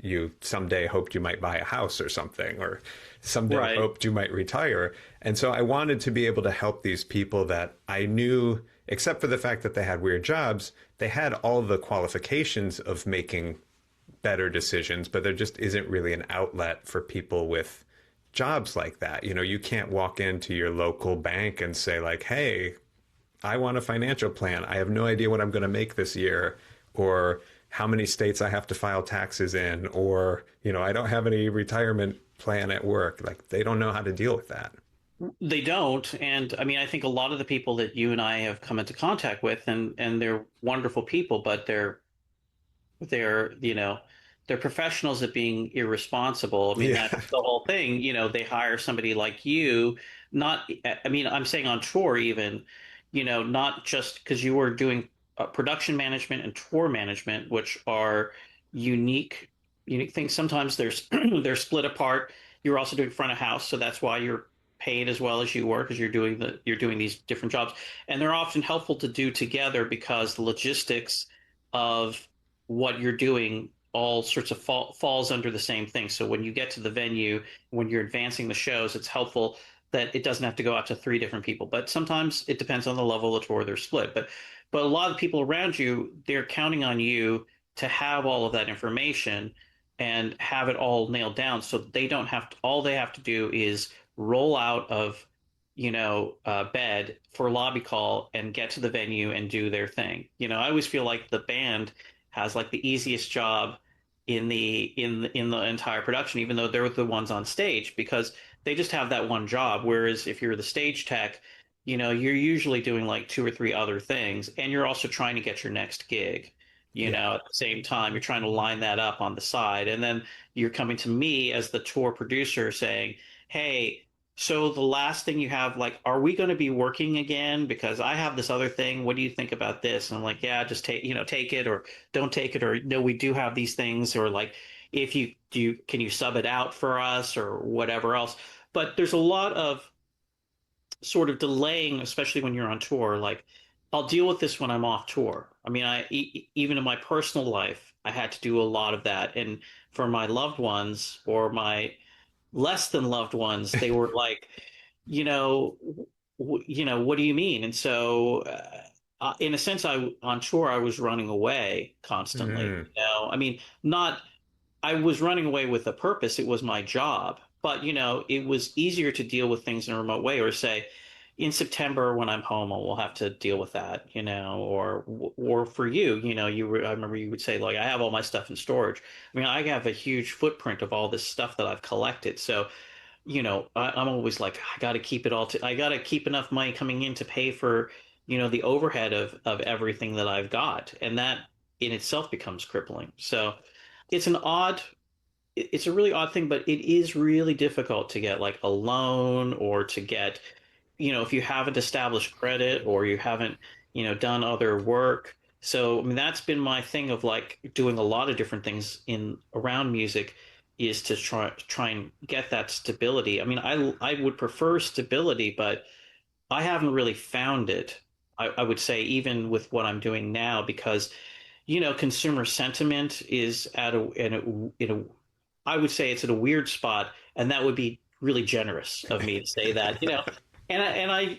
you someday hoped you might buy a house or something, or someday Right. hoped you might retire. And so I wanted to be able to help these people that I knew, except for the fact that they had weird jobs, they had all the qualifications of making better decisions, but there just isn't really an outlet for people with jobs like that. You can't walk into your local bank and say like, hey, I want a financial plan. I have no idea what I'm going to make this year, or how many states I have to file taxes in, or, I don't have any retirement plan at work. Like they don't know how to deal with that. They don't. And I mean, I think a lot of the people that you and I have come into contact with, and they're wonderful people, but they're professionals at being irresponsible. I mean, Yeah. that's the whole thing. They hire somebody like you, not, I mean, I'm saying on tour even, not just because you were doing production management and tour management, which are unique, unique things. Sometimes they're split apart. You're also doing front of house, so that's why you're paid as well as you were, because you're doing these different jobs, and they're often helpful to do together because the logistics of what you're doing all sorts of falls under the same thing. So when you get to the venue, when you're advancing the shows, it's helpful that it doesn't have to go out to three different people. But sometimes it depends on the level of the tour they're split. But a lot of people around you, they're counting on you to have all of that information. and have it all nailed down so they don't have to, all they have to do is roll out of, bed for lobby call and get to the venue and do their thing. I always feel like the band has like the easiest job in the entire production, even though they're the ones on stage, because they just have that one job. Whereas if you're the stage tech, you're usually doing like two or three other things, and you're also trying to get your next gig. Yeah. At the same time, you're trying to line that up on the side, and then you're coming to me as the tour producer saying, "Hey, so the last thing you have, like, are we going to be working again? Because I have this other thing. What do you think about this?" And I'm like, "Yeah, just take it, or don't take it, or no, we do have these things, or like, if you do, can you sub it out for us, or whatever else." But there's a lot of sort of delaying, especially when you're on tour. Like, I'll deal with this when I'm off tour. I mean, even in my personal life, I had to do a lot of that. And for my loved ones or my less than loved ones, they were like, what do you mean? And so, in a sense, I on tour, I was running away constantly. Mm. I mean, not I was running away with a purpose. It was my job. But, it was easier to deal with things in a remote way, or say, in September when I'm home, we'll have to deal with that, or for you, I remember you would say, like, I have all my stuff in storage. I mean, I have a huge footprint of all this stuff that I've collected. So, I'm always like, I got to keep it all I got to keep enough money coming in to pay for, the overhead of everything that I've got. And that in itself becomes crippling. So, it's an odd it's a really odd thing, but it is really difficult to get like a loan, or to get, if you haven't established credit, or you haven't, done other work. So, I mean, that's been my thing of like doing a lot of different things in around music, is to try and get that stability. I mean, I would prefer stability, but I haven't really found it. I would say, even with what I'm doing now, because consumer sentiment is at a I would say it's at a weird spot, and that would be really generous of me to say that, and I,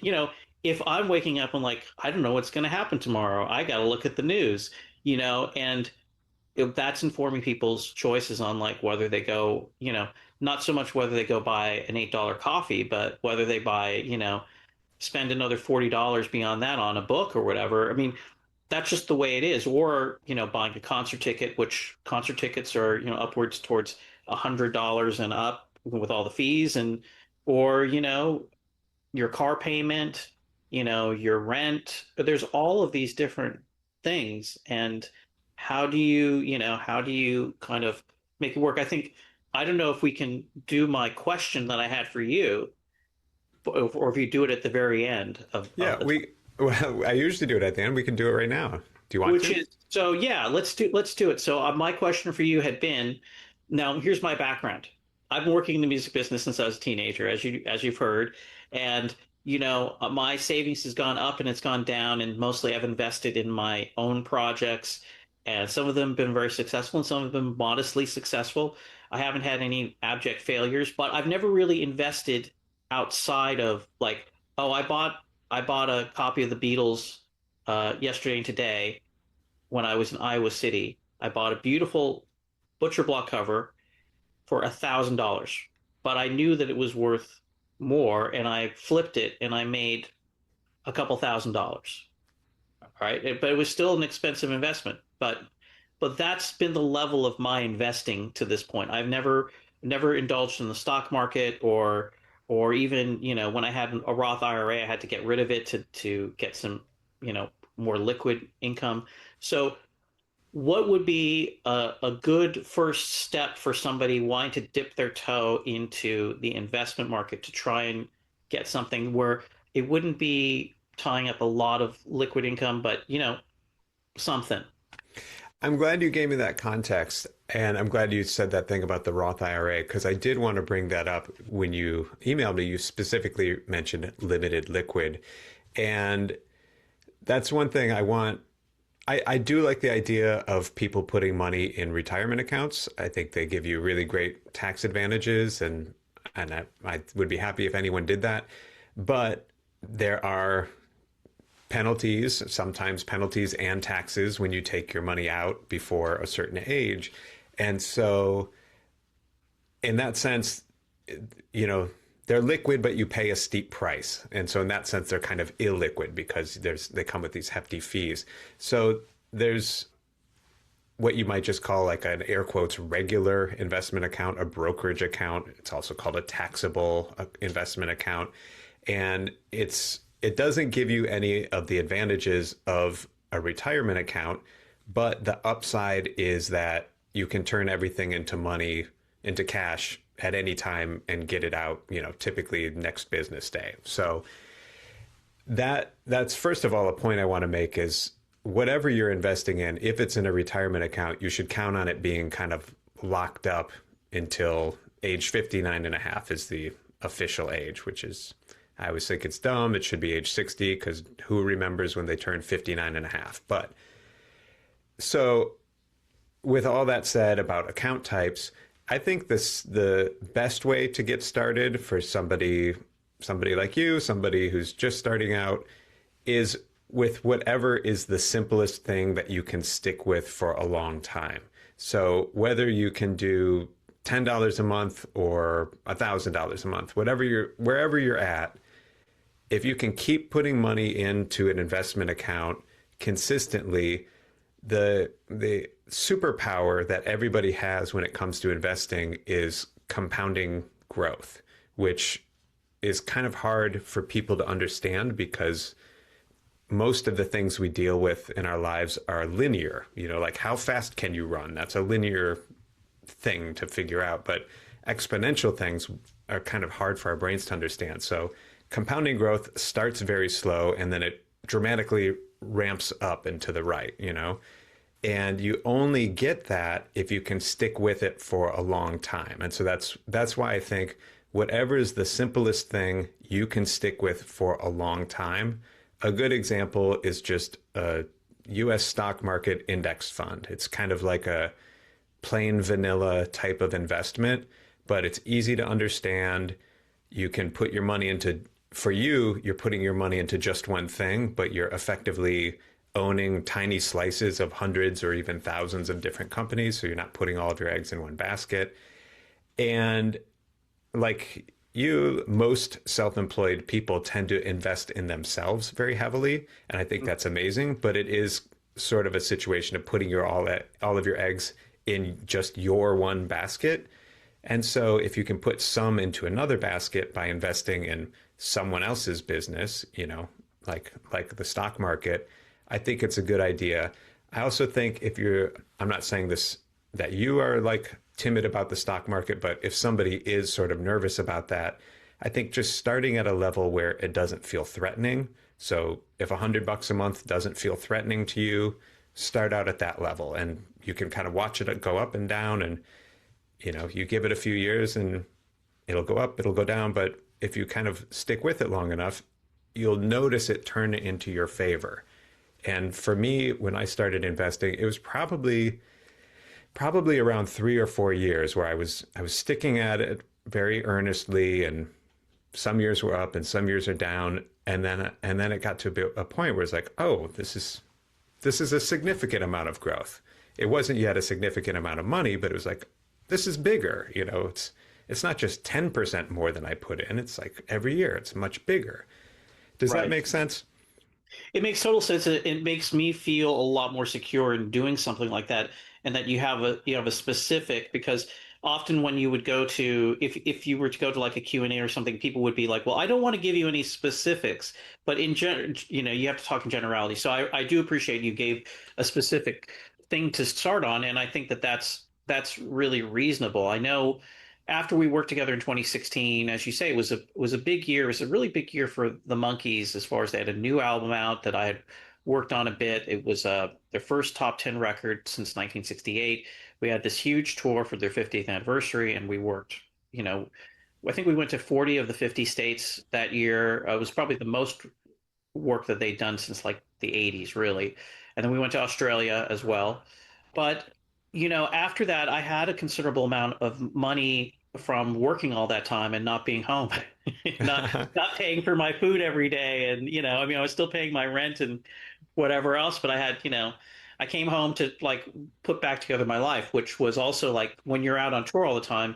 if I'm waking up and like, I don't know what's going to happen tomorrow, I got to look at the news, and if that's informing people's choices on like whether they go, not so much whether they go buy an $8 coffee, but whether they buy, spend another $40 beyond that on a book or whatever. I mean, that's just the way it is. Or, buying a concert ticket, which concert tickets are, upwards towards $100 and up with all the fees, and or, your car payment, your rent. There's all of these different things. And how do you kind of make it work? I don't know if we can do my question that I had for you, or if you do it at the very end of Yeah, the well, I usually do it at the end. We can do it right now. Do you want which to? is so yeah, let's do it. So, my question for you had been, now here's my background. I've been working in the music business since I was a teenager, as you've heard, and my savings has gone up and it's gone down, and mostly I've invested in my own projects, and some of them have been very successful and some have been modestly successful. I haven't had any abject failures, but I've never really invested outside of like, oh, I bought a copy of the Beatles yesterday and today when I was in Iowa City. I bought a beautiful butcher block cover for $1,000, but I knew that it was worth more, and I flipped it and I made a couple $1,000. Right, but it was still an expensive investment. But that's been the level of my investing to this point. I've never indulged in the stock market, or even when I had a Roth IRA, I had to get rid of it to get some more liquid income. So, what would be a good first step for somebody wanting to dip their toe into the investment market to try and get something where it wouldn't be tying up a lot of liquid income, but something. I'm glad you gave me that context. And I'm glad you said that thing about the Roth IRA, because I did want to bring that up when you emailed me. You specifically mentioned limited liquid. And that's one thing I want. I do like the idea of people putting money in retirement accounts. I think they give you really great tax advantages, and I would be happy if anyone did that. But there are penalties, sometimes penalties and taxes when you take your money out before a certain age. And so, in that sense, you know, they're liquid, but you pay a steep price. And so, in that sense, they're kind of illiquid because they come with these hefty fees. So, there's what you might just call like an air quotes regular investment account, a brokerage account. It's also called a taxable investment account. And it doesn't give you any of the advantages of a retirement account, but the upside is that you can turn everything into money, into cash at any time and get it out, typically next business day. So that's first of all a point I want to make is whatever you're investing in, if it's in a retirement account, you should count on it being kind of locked up until age 59 and a half is the official age, which is, I always think it's dumb. It should be age 60 because who remembers when they turn 59 and a half? But so with all that said about account types, I think the best way to get started for somebody like you, somebody who's just starting out, is with whatever is the simplest thing that you can stick with for a long time. So whether you can do $10 a month or $1,000 a month, wherever you're at, if you can keep putting money into an investment account consistently, the superpower that everybody has when it comes to investing is compounding growth, which is kind of hard for people to understand because most of the things we deal with in our lives are linear. Like how fast can you run? That's a linear thing to figure out, but exponential things are kind of hard for our brains to understand. So compounding growth starts very slow and then it dramatically ramps up and to the right. And you only get that if you can stick with it for a long time. And so that's why I think whatever is the simplest thing you can stick with for a long time. A good example is just a US stock market index fund. It's kind of like a plain vanilla type of investment, but it's easy to understand. You can put your money into, for you, you're putting your money into just one thing, but you're effectively owning tiny slices of hundreds or even thousands of different companies. So you're not putting all of your eggs in one basket. And like you, most self-employed people tend to invest in themselves very heavily. And I think that's amazing, but it is sort of a situation of putting all of your eggs in just your one basket. And so if you can put some into another basket by investing in someone else's business, like the stock market, I think it's a good idea. I also think I'm not saying this that you are like timid about the stock market, but if somebody is sort of nervous about that, I think just starting at a level where it doesn't feel threatening. So if $100 a month doesn't feel threatening to you, start out at that level and you can kind of watch it go up and down. And, you give it a few years and it'll go up, it'll go down. But if you kind of stick with it long enough, you'll notice it turn into your favor. And for me, when I started investing, it was probably around 3 or 4 years where I was sticking at it very earnestly, and some years were up and some years are down, and then it got to a point where it's like, oh, this is a significant amount of growth. It wasn't yet a significant amount of money, but it was like, this is bigger. It's not just 10% more than I put in. It's like every year it's much bigger. Does that Right. make sense? It makes total sense. It makes me feel a lot more secure in doing something like that, and that you have a specific, because often when you would go to, if you were to go to like a Q&A or something, people would be like, well, I don't want to give you any specifics, but in general, you have to talk in generality. So I do appreciate you gave a specific thing to start on, and I think that that's really reasonable. I know after we worked together in 2016, as you say, it was a big year. It was a really big year for the Monkees as far as they had a new album out that I had worked on a bit. It was their first top 10 record since 1968. We had this huge tour for their 50th anniversary, and we worked, you know, I think we went to 40 of the 50 states that year. It was probably the most work that they'd done since like the 80s, really. And then we went to Australia as well. But, after that, I had a considerable amount of money from working all that time and not being home, not not paying for my food every day. And, I mean, I was still paying my rent and whatever else, but I had, I came home to like put back together my life, which was also like when you're out on tour all the time,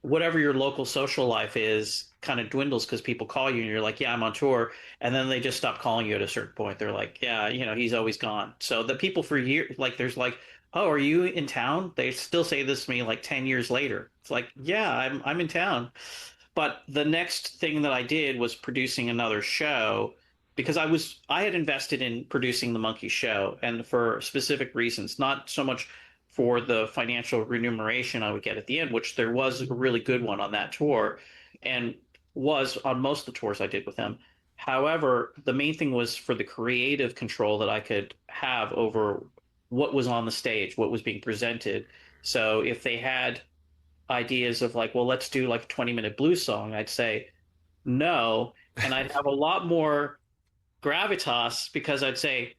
whatever your local social life is kind of dwindles because people call you and you're like, yeah, I'm on tour. And then they just stop calling you at a certain point. They're like, yeah, he's always gone. So the people for years, like, there's like, oh, are you in town? They still say this to me like 10 years later. It's like, yeah, I'm in town. But the next thing that I did was producing another show because I had invested in producing the Monkey show and for specific reasons, not so much for the financial remuneration I would get at the end, which there was a really good one on that tour and was on most of the tours I did with them. However, the main thing was for the creative control that I could have over what was on the stage, what was being presented. So if they had ideas of like, well, let's do like a 20-minute blues song, I'd say no. And I'd have a lot more gravitas because I'd say,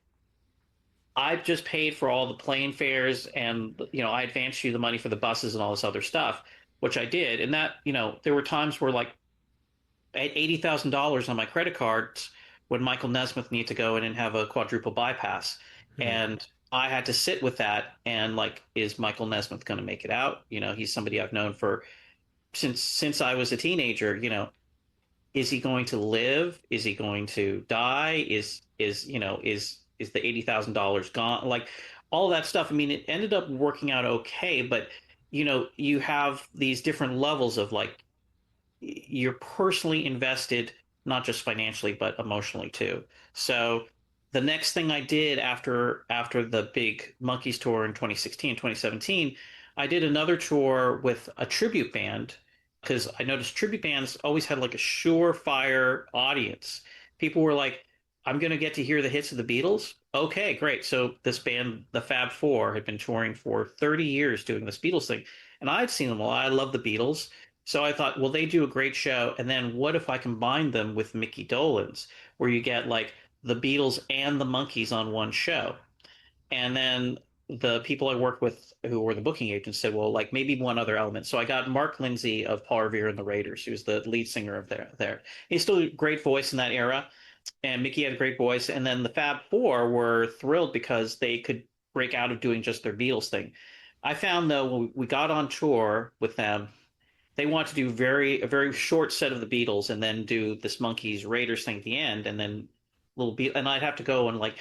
I've just paid for all the plane fares and, I advanced you the money for the buses and all this other stuff, which I did. And that, there were times where like I had $80,000 on my credit cards when Michael Nesmith needed to go in and have a quadruple bypass. Mm. And I had to sit with that and like, is Michael Nesmith going to make it out? He's somebody I've known for since I was a teenager, is he going to live? Is he going to die? Is the $80,000 gone? Like all that stuff. I mean, it ended up working out okay, but you have these different levels of like you're personally invested, not just financially, but emotionally too. So the next thing I did after the big Monkees tour in 2016, 2017, I did another tour with a tribute band because I noticed tribute bands always had like a surefire audience. People were like, I'm going to get to hear the hits of the Beatles. Okay, great. So this band, the Fab Four, had been touring for 30 years doing this Beatles thing. And I'd seen them all. I love the Beatles. So I thought, well, they do a great show. And then what if I combine them with Mickey Dolenz, where you get like the Beatles and the Monkees on one show? And then the people I work with who were the booking agents said, well, like maybe one other element. So I got Mark Lindsay of Paul Revere and the Raiders, who's the lead singer of there. He's still a great voice in that era. And Mickey had a great voice. And then the Fab Four were thrilled because they could break out of doing just their Beatles thing. I found though when we got on tour with them, they want to do a very short set of the Beatles and then do this Monkees Raiders thing at the end and then little Be and I'd have to go and like,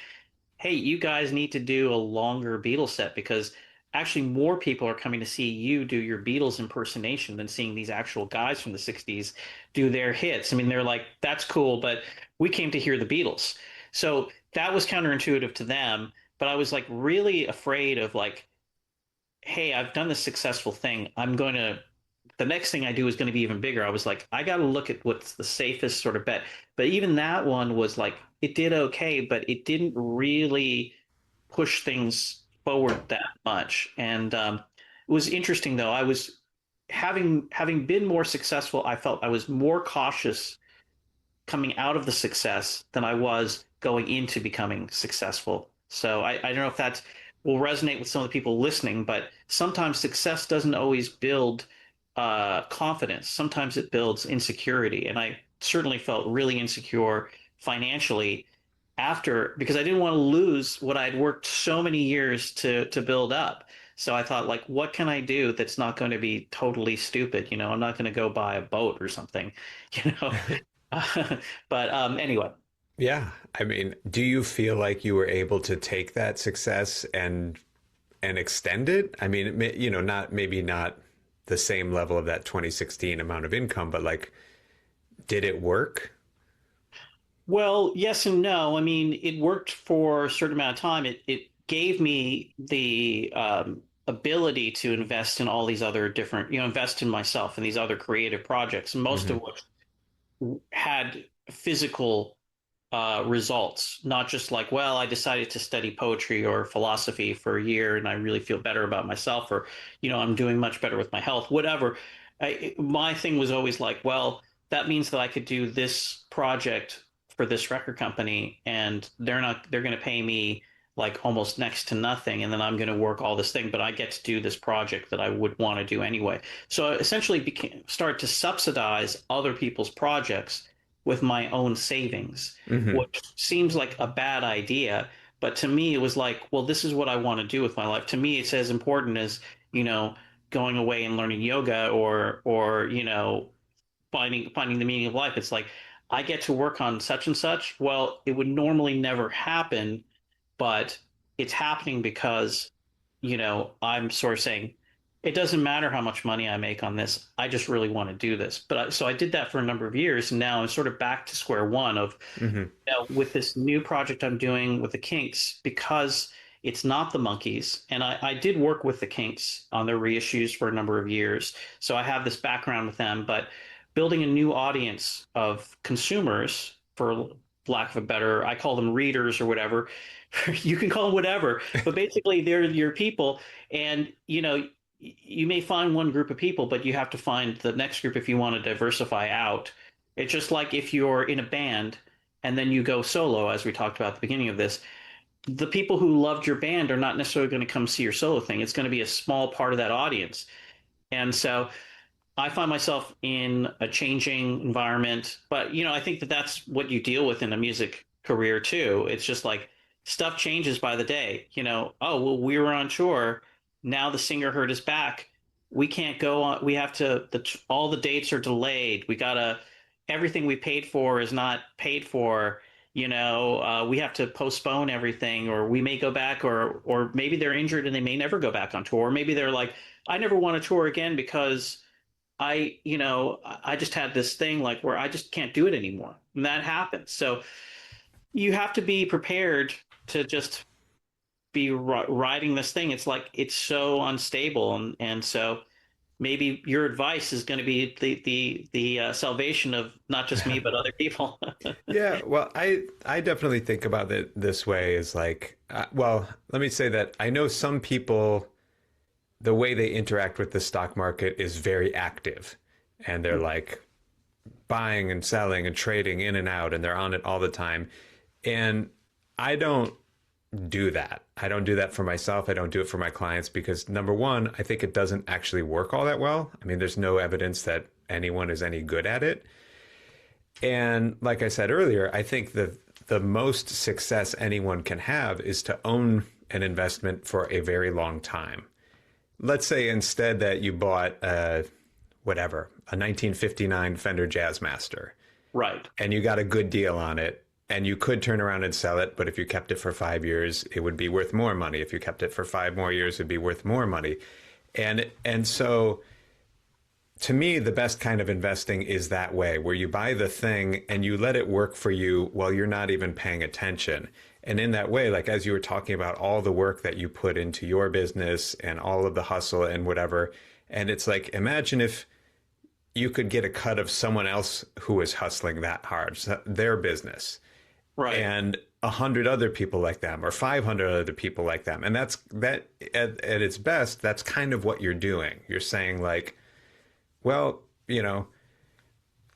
hey, you guys need to do a longer Beatles set because actually more people are coming to see you do your Beatles impersonation than seeing these actual guys from the 60s do their hits. I mean, they're like, that's cool, but we came to hear the Beatles. So that was counterintuitive to them, but I was like really afraid of like, hey, I've done this successful thing. The next thing I do is going to be even bigger. I was like, I got to look at what's the safest sort of bet. But even that one was like, it did okay, but it didn't really push things forward that much. And it was interesting though. I was having been more successful. I felt I was more cautious coming out of the success than I was going into becoming successful. So I don't know if that will resonate with some of the people listening, but sometimes success doesn't always build confidence. Sometimes it builds insecurity. And I certainly felt really insecure financially after because I didn't want to lose what I'd worked so many years to build up. So I thought, like, what can I do that's not going to be totally stupid? I'm not going to go buy a boat or something, you know. But anyway, Yeah. I mean, do you feel like you were able to take that success and extend it? I mean, not maybe not the same level of that 2016 amount of income, but like, did it work? well, yes and no. I mean, it worked for a certain amount of time. It gave me the ability to invest in all these other different, invest in myself and these other creative projects, most Hmm. of which had physical results, not just like, well, I decided to study poetry or philosophy for a year and I really feel better about myself, or, I'm doing much better with my health, whatever. My thing was always like, well, that means that I could do this project for this record company and they're going to pay me like almost next to nothing. And then I'm going to work all this thing, but I get to do this project that I would want to do anyway. So I essentially start to subsidize other people's projects with my own savings, Hmm. which seems like a bad idea. But to me, it was like, well, this is what I want to do with my life. To me, it's as important as, you know, going away and learning yoga or, finding the meaning of life. It's like I get to work on such and such. Well, it would normally never happen, but it's happening because, I'm sort of saying it doesn't matter how much money I make on this. I just really want to do this. So I did that for a number of years, and now I'm sort of back to square one of, Hmm. with this new project I'm doing with the Kinks, because it's not the Monkees. And I did work with the Kinks on their reissues for a number of years. So I have this background with them, but building a new audience of consumers, for lack of a better, I call them readers or whatever. You can call them whatever, but basically they're your people. And, you may find one group of people, but you have to find the next group if you want to diversify out. It's just like if you're in a band and then you go solo, as we talked about at the beginning of this, the people who loved your band are not necessarily going to come see your solo thing. It's going to be a small part of that audience. And so I find myself in a changing environment, but I think that that's what you deal with in a music career too. It's just like stuff changes by the day. Oh, well, we were on tour. Now the singer hurt his back. We can't go on. We have to, all the dates are delayed. Everything we paid for is not paid for. We have to postpone everything, or we may go back, or maybe they're injured and they may never go back on tour. Or maybe they're like, I never want to tour again because I just had this thing like where I just can't do it anymore. And that happens. So you have to be prepared to just be riding this thing. It's like it's so unstable. And so maybe your advice is going to be the salvation of not just me, but other people. Yeah, well, I definitely think about it this way is like, well, let me say that I know some people, the way they interact with the stock market is very active, and they're like buying and selling and trading in and out, and they're on it all the time. And I don't do that. I don't do that for myself. I don't do it for my clients because number one, I think it doesn't actually work all that well. I mean, there's no evidence that anyone is any good at it. And like I said earlier, I think the most success anyone can have is to own an investment for a very long time. Let's say instead that you bought a 1959 Fender Jazzmaster, Right. and you got a good deal on it, and you could turn around and sell it, but if you kept it for 5 years, it would be worth more money. If you kept it for 5 more years, it'd be worth more money. And so to me, the best kind of investing is that way, where you buy the thing and you let it work for you while you're not even paying attention. And in that way, like as you were talking about all the work that you put into your business and all of the hustle and whatever, and it's like, imagine if you could get a cut of someone else who was hustling that hard, their business, Right. and 100 other people like them or 500 other people like them. And that's that at its best, that's kind of what you're doing. You're saying like, well, I don't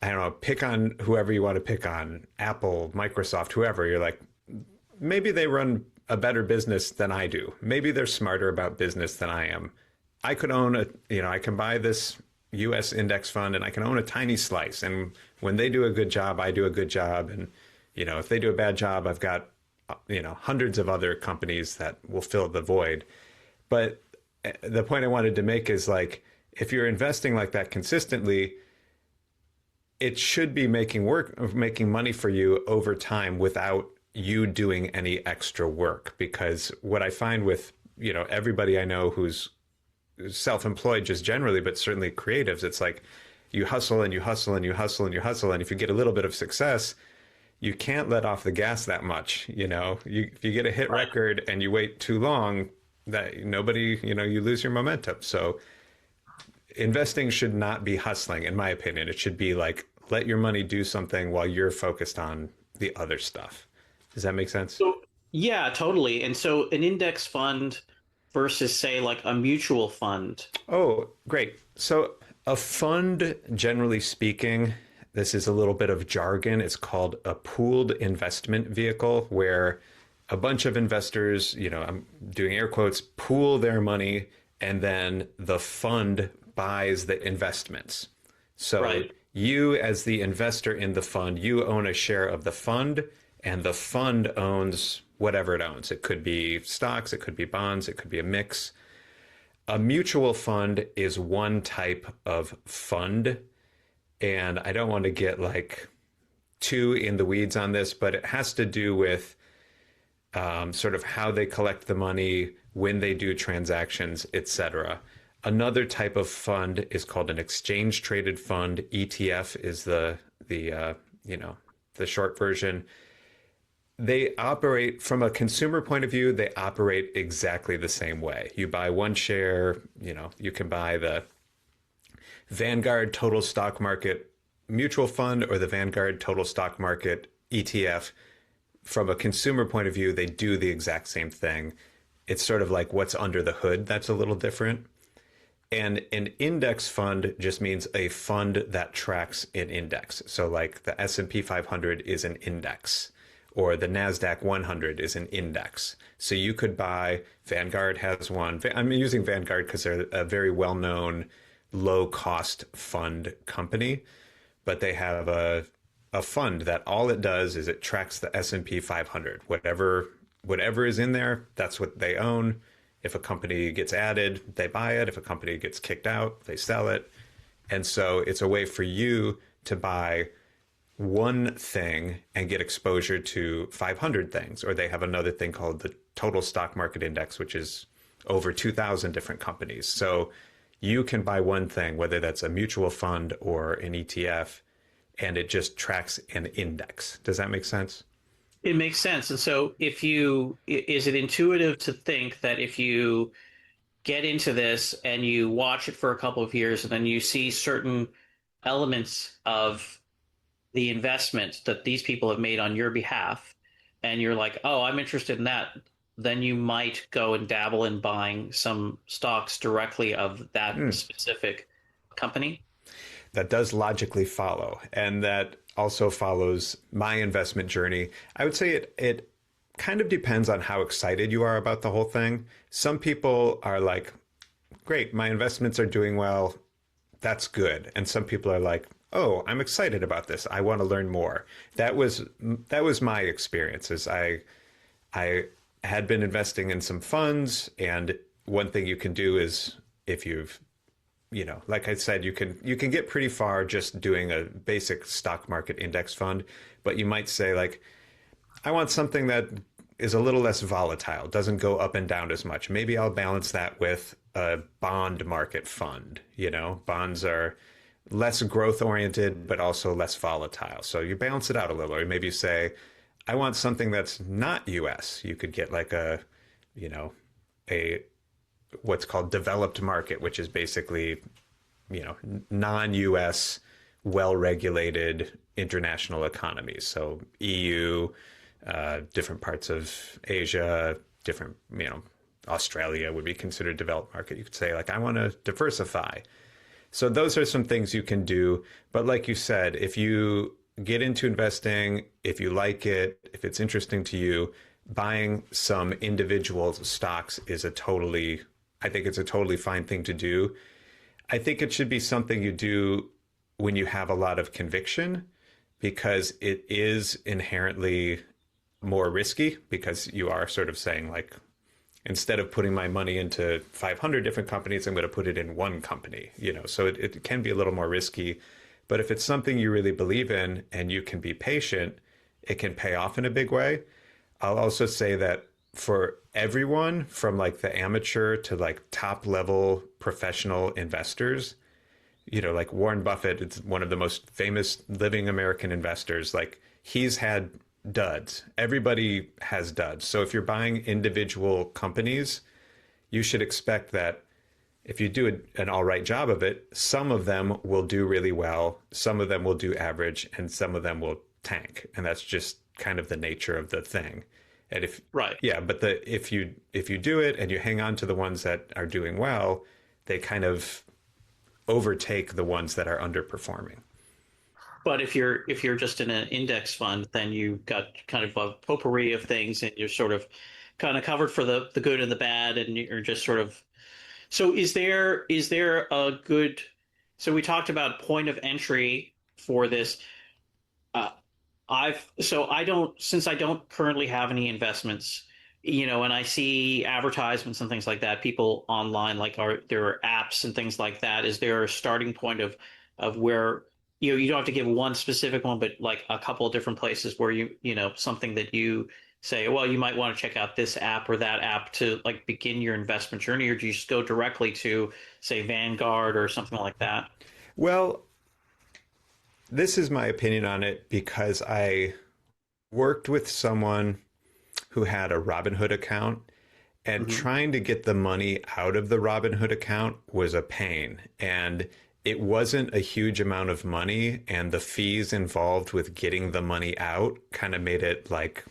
know, pick on whoever you want to pick on, Apple, Microsoft, whoever. You're like, maybe they run a better business than I do. Maybe they're smarter about business than I am. I could own I can buy this US index fund and I can own a tiny slice. And when they do a good job, I do a good job. And, if they do a bad job, I've got, hundreds of other companies that will fill the void. But the point I wanted to make is like, if you're investing like that consistently, it should be making money for you over time without you doing any extra work. Because what I find with, everybody I know who's self-employed just generally, but certainly creatives, it's like you hustle and you hustle and you hustle and you hustle. And if you get a little bit of success, you can't let off the gas that much. If you get a hit Right. record and you wait too long, that nobody, you lose your momentum. So investing should not be hustling, in my opinion. It should be like, let your money do something while you're focused on the other stuff. Does that make sense? So yeah, totally. And so an index fund versus say like a mutual fund. Oh, great. So a fund, generally speaking, this is a little bit of jargon. It's called a pooled investment vehicle, where a bunch of investors, I'm doing air quotes, pool their money, and then the fund buys the investments. So Right. you, as the investor in the fund, you own a share of the fund, and the fund owns whatever it owns. It could be stocks, it could be bonds, it could be a mix. A mutual fund is one type of fund. And I don't want to get like too in the weeds on this, but it has to do with sort of how they collect the money, when they do transactions, etc. Another type of fund is called an exchange traded fund. ETF is the you know, the short version. They operate from a consumer point of view, they operate exactly the same way. You buy one share, you know, you can buy the Vanguard Total Stock Market Mutual Fund or the Vanguard Total Stock Market ETF. From a consumer point of view, they do the exact same thing. It's sort of like what's under the hood that's a little different. And an index fund just means a fund that tracks an index. So like the S&P 500 is an index, or the NASDAQ 100 is an index. So you could buy, Vanguard has one. I'm using Vanguard because they're a very well-known low-cost fund company, but they have a fund that all it does is it tracks the S&P 500. Whatever is in there, that's what they own. If a company gets added, they buy it. If a company gets kicked out, they sell it. And so it's a way for you to buy one thing and get exposure to 500 things. Or they have another thing called the Total Stock Market Index, which is over 2,000 different companies. So you can buy one thing, whether that's a mutual fund or an ETF, and it just tracks an index. Does that make sense? It makes sense. And so is it intuitive to think that if you get into this and you watch it for a couple of years and then you see certain elements of the investment that these people have made on your behalf, and you're like, oh, I'm interested in that, then you might go and dabble in buying some stocks directly of that specific company? That does logically follow. And that also follows my investment journey. I would say it kind of depends on how excited you are about the whole thing. Some people are like, great, my investments are doing well. That's good. And some people are like, oh, I'm excited about this. I want to learn more. That was my experience. Is I had been investing in some funds, and one thing you can do is, if you've, you know, like I said, you can get pretty far just doing a basic stock market index fund, but you might say like, I want something that is a little less volatile, doesn't go up and down as much. Maybe I'll balance that with a bond market fund. You know, bonds are less growth oriented, but also less volatile. So you balance it out a little, or maybe you say, I want something that's not US. You could get like you know, a what's called developed market, which is basically, you know, non-US, well-regulated international economies. So EU, different parts of Asia, different, you know, Australia would be considered developed market. You could say like, I want to diversify. So those are some things you can do. But like you said, if you get into investing, if you like it, if it's interesting to you, buying some individual stocks is I think it's a totally fine thing to do. I think it should be something you do when you have a lot of conviction, because it is inherently more risky, because you are sort of saying like, instead of putting my money into 500 different companies, I'm going to put it in one company, you know, so it can be a little more risky. But if it's something you really believe in and you can be patient, it can pay off in a big way. I'll also say that for everyone from like the amateur to like top level professional investors, you know, like Warren Buffett, it's one of the most famous living American investors. Like, he's had duds. Everybody has duds. So if you're buying individual companies, you should expect that if you do an all right job of it, some of them will do really well, some of them will do average, and some of them will tank. And that's just kind of the nature of the thing. And if Right. yeah, but if you do it and you hang on to the ones that are doing well, they kind of overtake the ones that are underperforming. But if you're just in an index fund, then you've got kind of a potpourri of things, and you're sort of kind of covered for the good and the bad, and you're just sort of. So is there a good? So we talked about point of entry for this. Uh, I don't, since I don't currently have any investments, and I see advertisements and things like that, people online, like, are there apps and things like that? Is there a starting point of where, you don't have to give one specific one, but like a couple of different places where something that you say, well, you might want to check out this app or that app to like begin your investment journey, or do you just go directly to, say, Vanguard or something like that? Well, this is my opinion on it because I worked with someone who had a Robinhood account, and Hmm. trying to get the money out of the Robinhood account was a pain. And it wasn't a huge amount of money, and the fees involved with getting the money out kind of made it like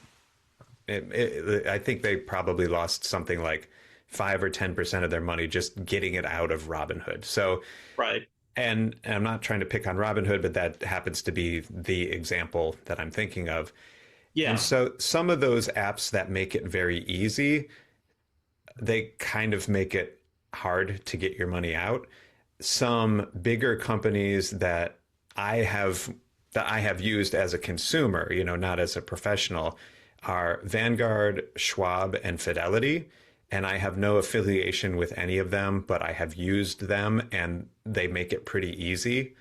I think they probably lost something like 5 or 10% of their money just getting it out of Robinhood. So, Right. and I'm not trying to pick on Robinhood, but that happens to be the example that I'm thinking of. And Yeah. so some of those apps that make it very easy, they kind of make it hard to get your money out. Some bigger companies that I have used as a consumer, not as a professional, are Vanguard, Schwab, and Fidelity. And I have no affiliation with any of them, but I have used them and they make it pretty easy.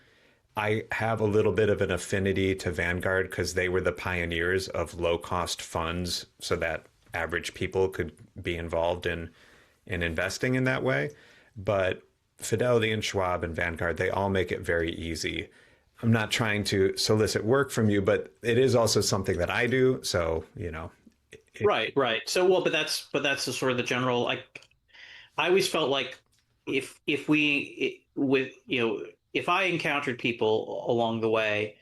I have a little bit of an affinity to Vanguard because they were the pioneers of low cost funds so that average people could be involved in investing in that way. But Fidelity and Schwab and Vanguard, they all make it very easy. I'm not trying to solicit work from you, but it is also something that I do. So, it, Right, right. So, well, but that's the sort of the general, like, I always felt like if we with if I encountered people along the way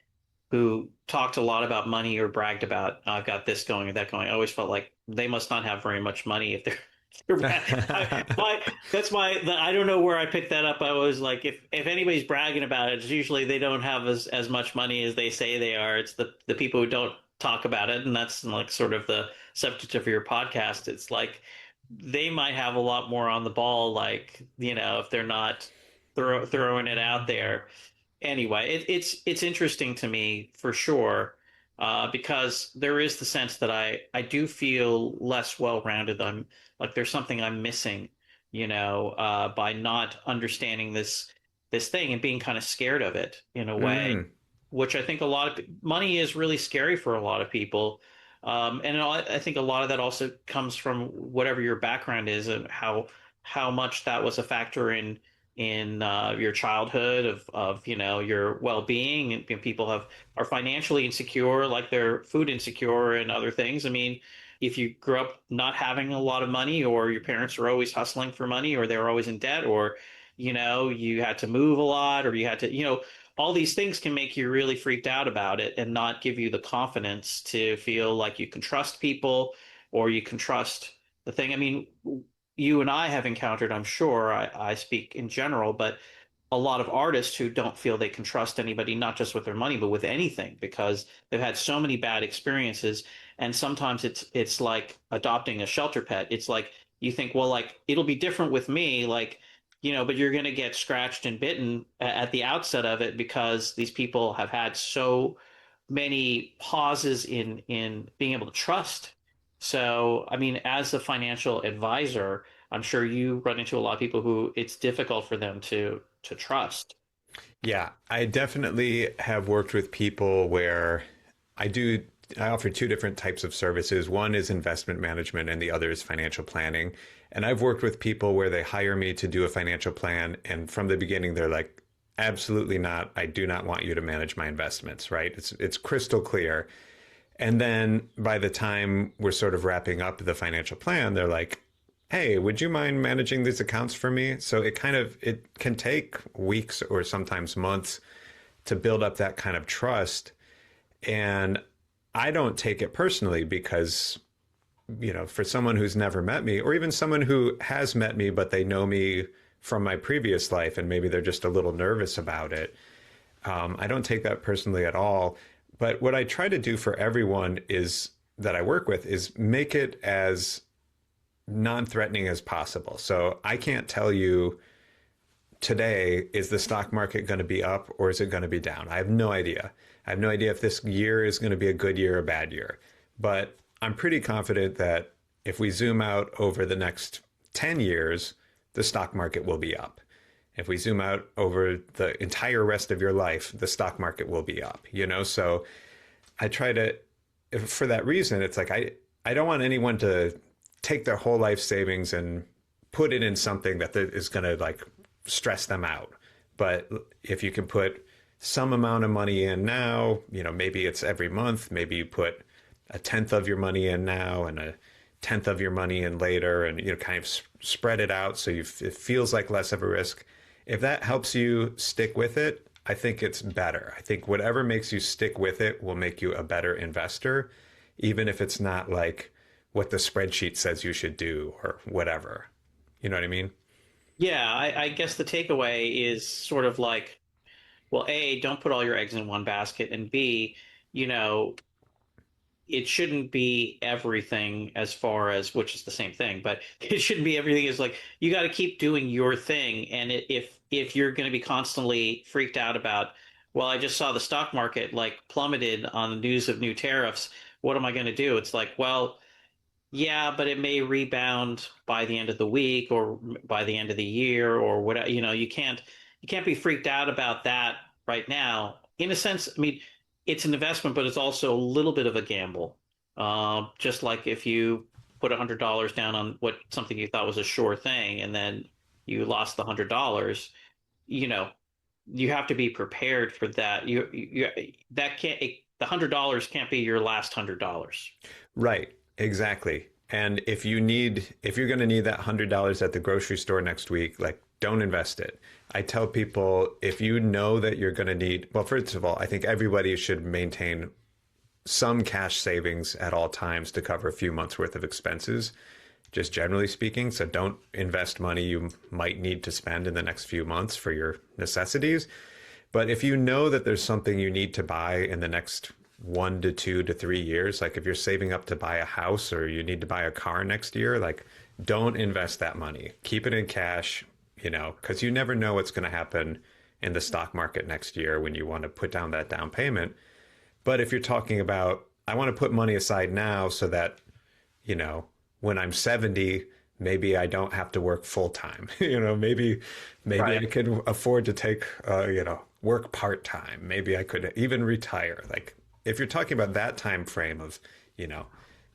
who talked a lot about money or bragged about, I've got this going or that going, I always felt like they must not have very much money if they're that's I don't know where I picked that up. I was like, if anybody's bragging about it, it's usually they don't have as much money as they say they are. It's the people who don't talk about it, and that's like sort of the subject of your podcast. It's like they might have a lot more on the ball, like, if they're not throwing it out there. Anyway, it's interesting to me for sure, because there is the sense that I do feel less well-rounded. I'm like, there's something I'm missing, by not understanding this thing and being kind of scared of it in a way, mm, which I think a lot of money is really scary for a lot of people. And I think a lot of that also comes from whatever your background is and how much that was a factor in your childhood of your well-being, and people are financially insecure, like they're food insecure and other things. I mean, if you grew up not having a lot of money, or your parents were always hustling for money, or they were always in debt, or you had to move a lot, or you had to, all these things can make you really freaked out about it and not give you the confidence to feel like you can trust people, or you can trust the thing. I mean, you and I have encountered, I'm sure, I speak in general, but a lot of artists who don't feel they can trust anybody, not just with their money, but with anything, because they've had so many bad experiences. And sometimes it's like adopting a shelter pet. It's like you think, well, like, it'll be different with me, like, but you're going to get scratched and bitten at the outset of it, because these people have had so many pauses in being able to trust. So, I mean, as a financial advisor, I'm sure you run into a lot of people who it's difficult for them to trust. yeah, I definitely have worked with people where I do, I offer two different types of services. One is investment management and the other is financial planning. And I've worked with people where they hire me to do a financial plan. And from the beginning, they're like, absolutely not. I do not want you to manage my investments, right? It's crystal clear. And then by the time we're sort of wrapping up the financial plan, they're like, hey, would you mind managing these accounts for me? So it can take weeks or sometimes months to build up that kind of trust. And I don't take it personally because, for someone who's never met me, or even someone who has met me, but they know me from my previous life and maybe they're just a little nervous about it, I don't take that personally at all. But what I try to do for everyone is that I work with is make it as non threatening as possible. So I can't tell you today, is the stock market going to be up or is it going to be down? I have no idea. I have no idea if this year is going to be a good year or a bad year. But I'm pretty confident that if we zoom out over the next 10 years, the stock market will be up. If we zoom out over the entire rest of your life, the stock market will be up, you know? So I try to, for that reason, it's like I don't want anyone to take their whole life savings and put it in something that is going to like stress them out. But if you can put some amount of money in now, you know, maybe it's every month, maybe you put a tenth of your money in now and a tenth of your money in later, and you know, kind of spread it out so it feels like less of a risk. If that helps you stick with it, I think it's better. I think whatever makes you stick with it will make you a better investor, even if it's not like what the spreadsheet says you should do or whatever. You know what I mean? Yeah, I guess the takeaway is sort of like, well, A, don't put all your eggs in one basket, and B, you know, it shouldn't be everything as far as, which is the same thing, but it shouldn't be everything. Is like you got to keep doing your thing, and if you're going to be constantly freaked out about, well, I just saw the stock market like plummeted on the news of new tariffs. What am I going to do? It's like, well, yeah, but it may rebound by the end of the week or by the end of the year or whatever. You know, you can't be freaked out about that right now. In a sense, I mean, it's an investment, but it's also a little bit of a gamble. Just like if you put $100 down on what something you thought was a sure thing, and then you lost the $100, you know, you have to be prepared for that. That can't the $100 can't be your last $100. Right, exactly. And if you're going to need that $100 at the grocery store next week, like don't invest it. I tell people if you know that you're going to need, well, first of all, I think everybody should maintain some cash savings at all times to cover a few months worth of expenses, just generally speaking. So don't invest money you might need to spend in the next few months for your necessities. But if you know that there's something you need to buy in the next 1 to 2 to 3 years, like if you're saving up to buy a house or you need to buy a car next year, like don't invest that money. Keep it in cash, you know, because you never know what's going to happen in the stock market next year when you want to put down that down payment. But if you're talking about, I want to put money aside now so that, you know, when I'm 70, maybe I don't have to work full time. You know, maybe I Right. could afford to take, you know, work part time. Maybe I could even retire. Like if you're talking about that time frame of, you know,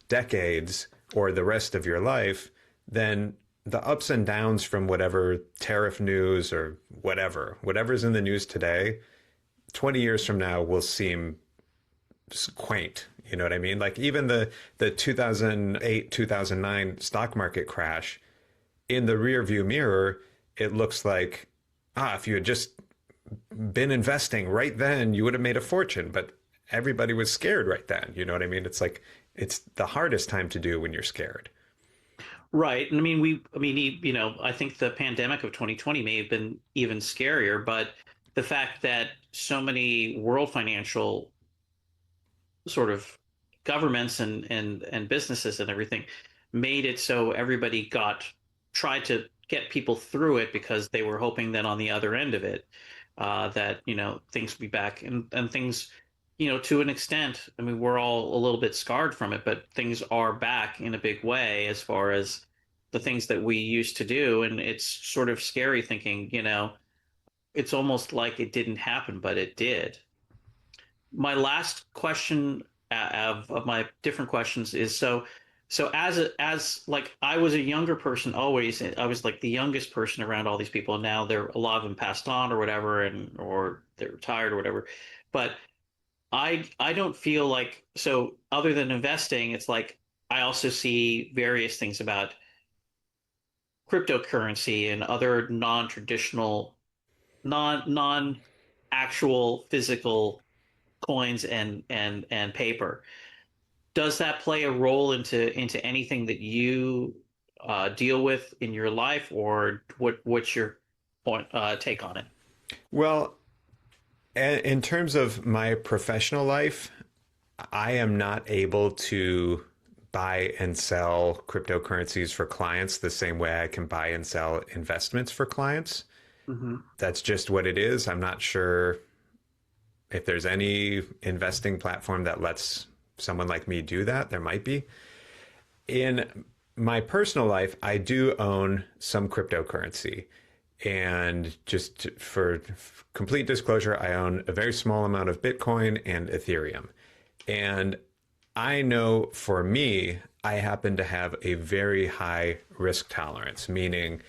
decades or the rest of your life, then the ups and downs from whatever tariff news or whatever's in the news today, 20 years from now will seem quaint. You know what I mean? Like even the 2008, 2009 stock market crash in the rear view mirror, it looks like, if you had just been investing right then, you would have made a fortune. But everybody was scared right then. You know what I mean? It's like, it's the hardest time to do when you're scared. Right. And I mean, you know, I think the pandemic of 2020 may have been even scarier, but the fact that so many world financial sort of governments and businesses and everything made it so everybody tried to get people through it because they were hoping that on the other end of it, that, you know, things would be back and things, you know, to an extent, I mean, we're all a little bit scarred from it, but things are back in a big way as far as the things that we used to do. And it's sort of scary thinking, you know, it's almost like it didn't happen, but it did. My last question of my different questions is so as like I was a younger person always. I was like the youngest person around all these people, and now they're a lot of them passed on or whatever, and or they're retired or whatever. But I don't feel like, so other than investing, it's like I also see various things about cryptocurrency and other non-traditional, non actual physical coins and paper. Does that play a role into anything that you deal with in your life, or what's your take on it? Well, in terms of my professional life, I am not able to buy and sell cryptocurrencies for clients the same way I can buy and sell investments for clients. Hmm. That's just what it is. I'm not sure if there's any investing platform that lets someone like me do that. There might be. In my personal life, I do own some cryptocurrency. And just for complete disclosure, I own a very small amount of Bitcoin and Ethereum. And I know for me, I happen to have a very high risk tolerance, meaning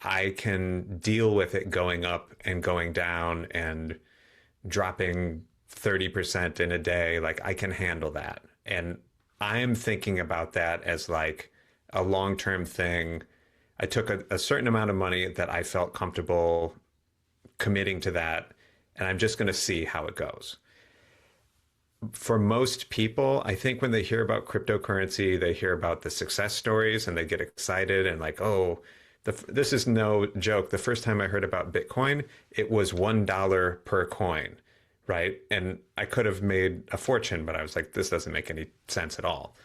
I can deal with it going up and going down and dropping 30% in a day. Like I can handle that. And I'm thinking about that as like a long term thing. I took a certain amount of money that I felt comfortable committing to that, and I'm just going to see how it goes. For most people, I think when they hear about cryptocurrency, they hear about the success stories and they get excited and like, oh, this is no joke. The first time I heard about Bitcoin, it was $1 per coin, right? And I could have made a fortune, but I was like, this doesn't make any sense at all.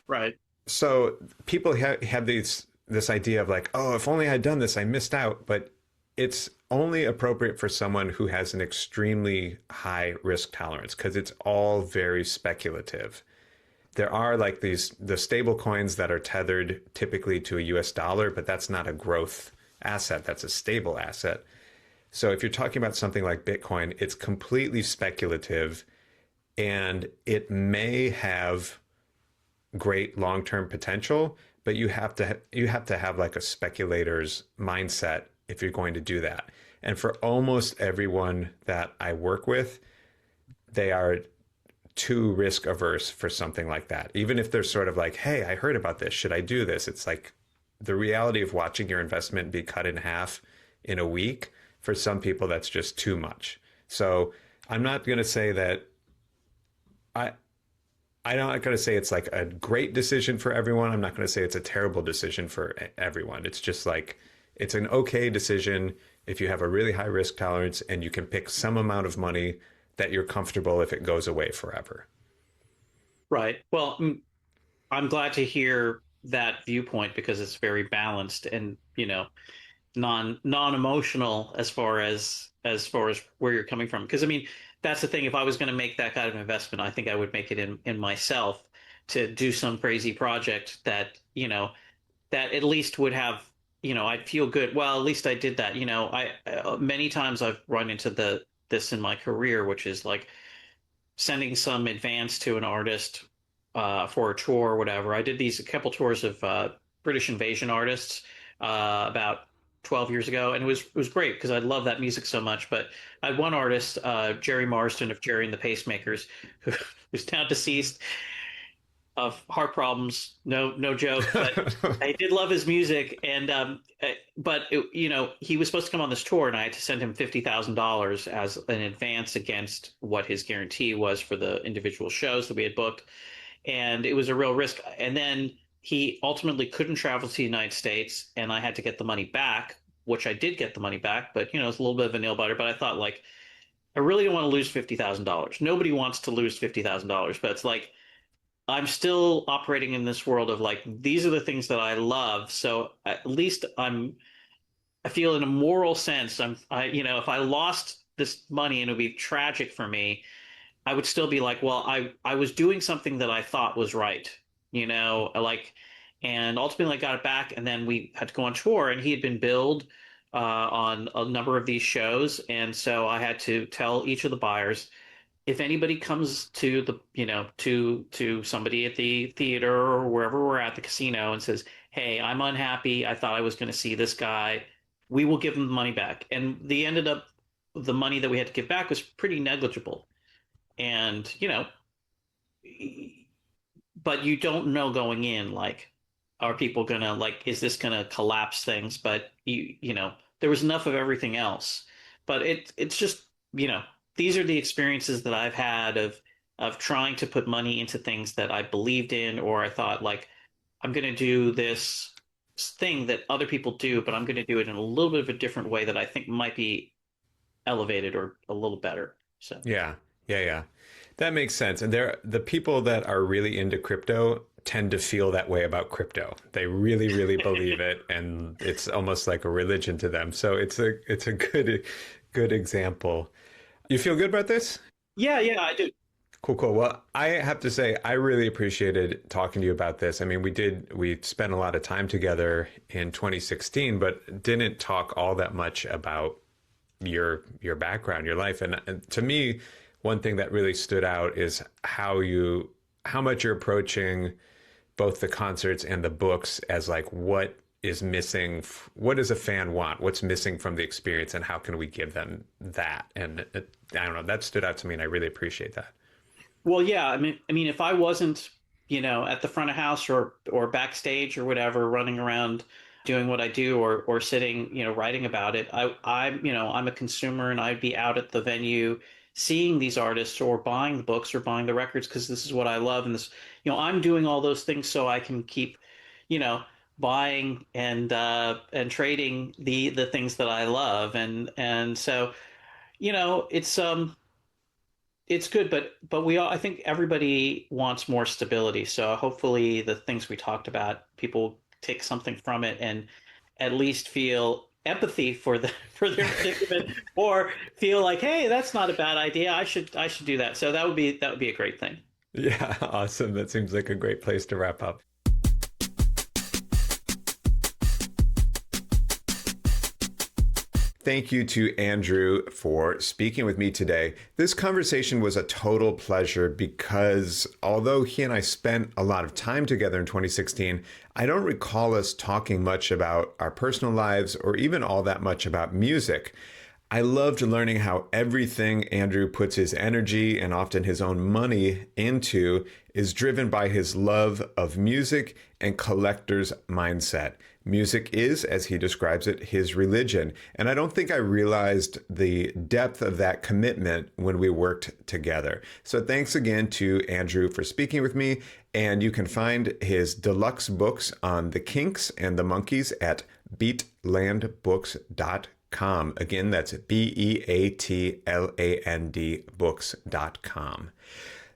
Right. So people have this idea of like, oh, if only I'd done this, I missed out. But it's only appropriate for someone who has an extremely high risk tolerance because it's all very speculative. There are like the stable coins that are tethered typically to a US dollar, but that's not a growth asset, that's a stable asset. So if you're talking about something like Bitcoin, it's completely speculative and it may have great long-term potential, but you have to have like a speculator's mindset if you're going to do that. And for almost everyone that I work with, they are too risk averse for something like that. Even if they're sort of like, "Hey, I heard about this. Should I do this?" It's like the reality of watching your investment be cut in half in a week, for some people that's just too much. So, I'm not going to say that I I'm not going to say it's like a great decision for everyone. I'm not going to say it's a terrible decision for everyone. It's just like it's an okay decision if you have a really high risk tolerance and you can pick some amount of money that you're comfortable if it goes away forever. Right. Well, I'm glad to hear that viewpoint because it's very balanced and, non-emotional as far as where you're coming from. Because I mean, that's the thing. If I was going to make that kind of investment, I think I would make it in myself to do some crazy project that at least would have, I'd feel good. Well, at least I did that. Many times I've run into this in my career, which is like sending some advance to an artist for a tour or whatever. I did these a couple tours of British invasion artists about 12 years ago, and it was great because I love that music so much. But I had one artist, Jerry Marsden of Jerry and the Pacemakers, who's now deceased of heart problems. No, no joke, but I did love his music, and but he was supposed to come on this tour, and I had to send him $50,000 as an advance against what his guarantee was for the individual shows that we had booked, and it was a real risk. And then he ultimately couldn't travel to the United States, and I had to get the money back, which I did get the money back, but it's a little bit of a nail biter. But I thought like I really don't want to lose $50,000. Nobody wants to lose $50,000, but it's like I'm still operating in this world of like these are the things that I love. So at least I feel in a moral sense if I lost this money and it would be tragic for me, I would still be like, well, I was doing something that I thought was right, like, and ultimately I got it back, and then we had to go on tour, and he had been billed on a number of these shows, and so I had to tell each of the buyers if anybody comes to to somebody at the theater or wherever we're at the casino and says, "Hey, I'm unhappy. I thought I was going to see this guy," we will give them the money back. And the money that we had to give back was pretty negligible. And but you don't know going in, like, are people gonna like, is this gonna collapse things? But there was enough of everything else. But it's just, you know, these are the experiences that I've had of trying to put money into things that I believed in, or I thought like I'm gonna do this thing that other people do, but I'm gonna do it in a little bit of a different way that I think might be elevated or a little better. So Yeah, yeah, yeah. That makes sense. And the people that are really into crypto, tend to feel that way about crypto. They really, really believe it, and it's almost like a religion to them. So it's a good example. You feel good about this? Yeah, yeah, I do. Cool, cool. Well, I have to say, I really appreciated talking to you about this. I mean, we spent a lot of time together in 2016, but didn't talk all that much about your background, your life. And to me, one thing that really stood out is how much you're approaching both the concerts and the books as like what is missing, what does a fan want, what's missing from the experience, and how can we give them that? And I don't know, that stood out to me, and I really appreciate that. Well, yeah, I mean, if I wasn't, at the front of house or backstage or whatever, running around doing what I do or sitting, writing about it, I'm a consumer and I'd be out at the venue seeing these artists or buying the books or buying the records because this is what I love and this, I'm doing all those things so I can keep, you know, buying and trading the things that I love and so, it's good, but I think everybody wants more stability. So hopefully the things we talked about, people take something from it and at least feel empathy for the for their predicament or feel like, hey, that's not a bad idea. I should do that. So that would be a great thing. Yeah, awesome. That seems like a great place to wrap up. Thank you to Andrew for speaking with me today. This conversation was a total pleasure because although he and I spent a lot of time together in 2016, I don't recall us talking much about our personal lives or even all that much about music. I loved learning how everything Andrew puts his energy and often his own money into is driven by his love of music and collector's mindset. Music is, as he describes it, his religion. And I don't think I realized the depth of that commitment when we worked together. So thanks again to Andrew for speaking with me. And you can find his deluxe books on the Kinks and the Monkees at beatlandbooks.com. Again, that's BEATLAND books.com.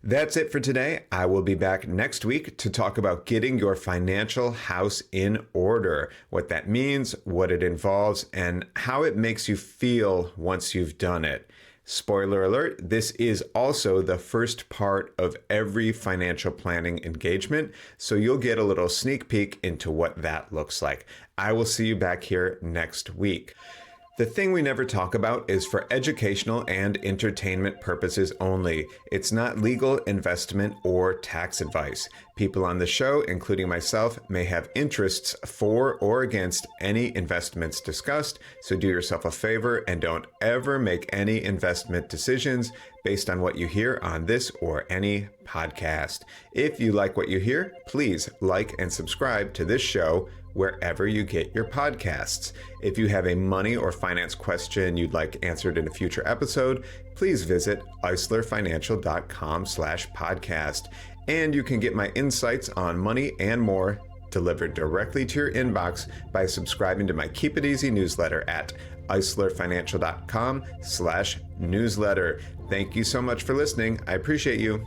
That's it for today. I will be back next week to talk about getting your financial house in order, what that means, what it involves, and how it makes you feel once you've done it. Spoiler alert, this is also the first part of every financial planning engagement, so you'll get a little sneak peek into what that looks like. I will see you back here next week. The thing we never talk about is for educational and entertainment purposes only. It's not legal, investment, or tax advice. People on the show, including myself, may have interests for or against any investments discussed, so do yourself a favor and don't ever make any investment decisions based on what you hear on this or any podcast. If you like what you hear, please like and subscribe to this show wherever you get your podcasts. If you have a money or finance question you'd like answered in a future episode, please visit eislerfinancial.com/podcast. And you can get my insights on money and more delivered directly to your inbox by subscribing to my Keep It Easy newsletter at eislerfinancial.com/newsletter. Thank you so much for listening. I appreciate you.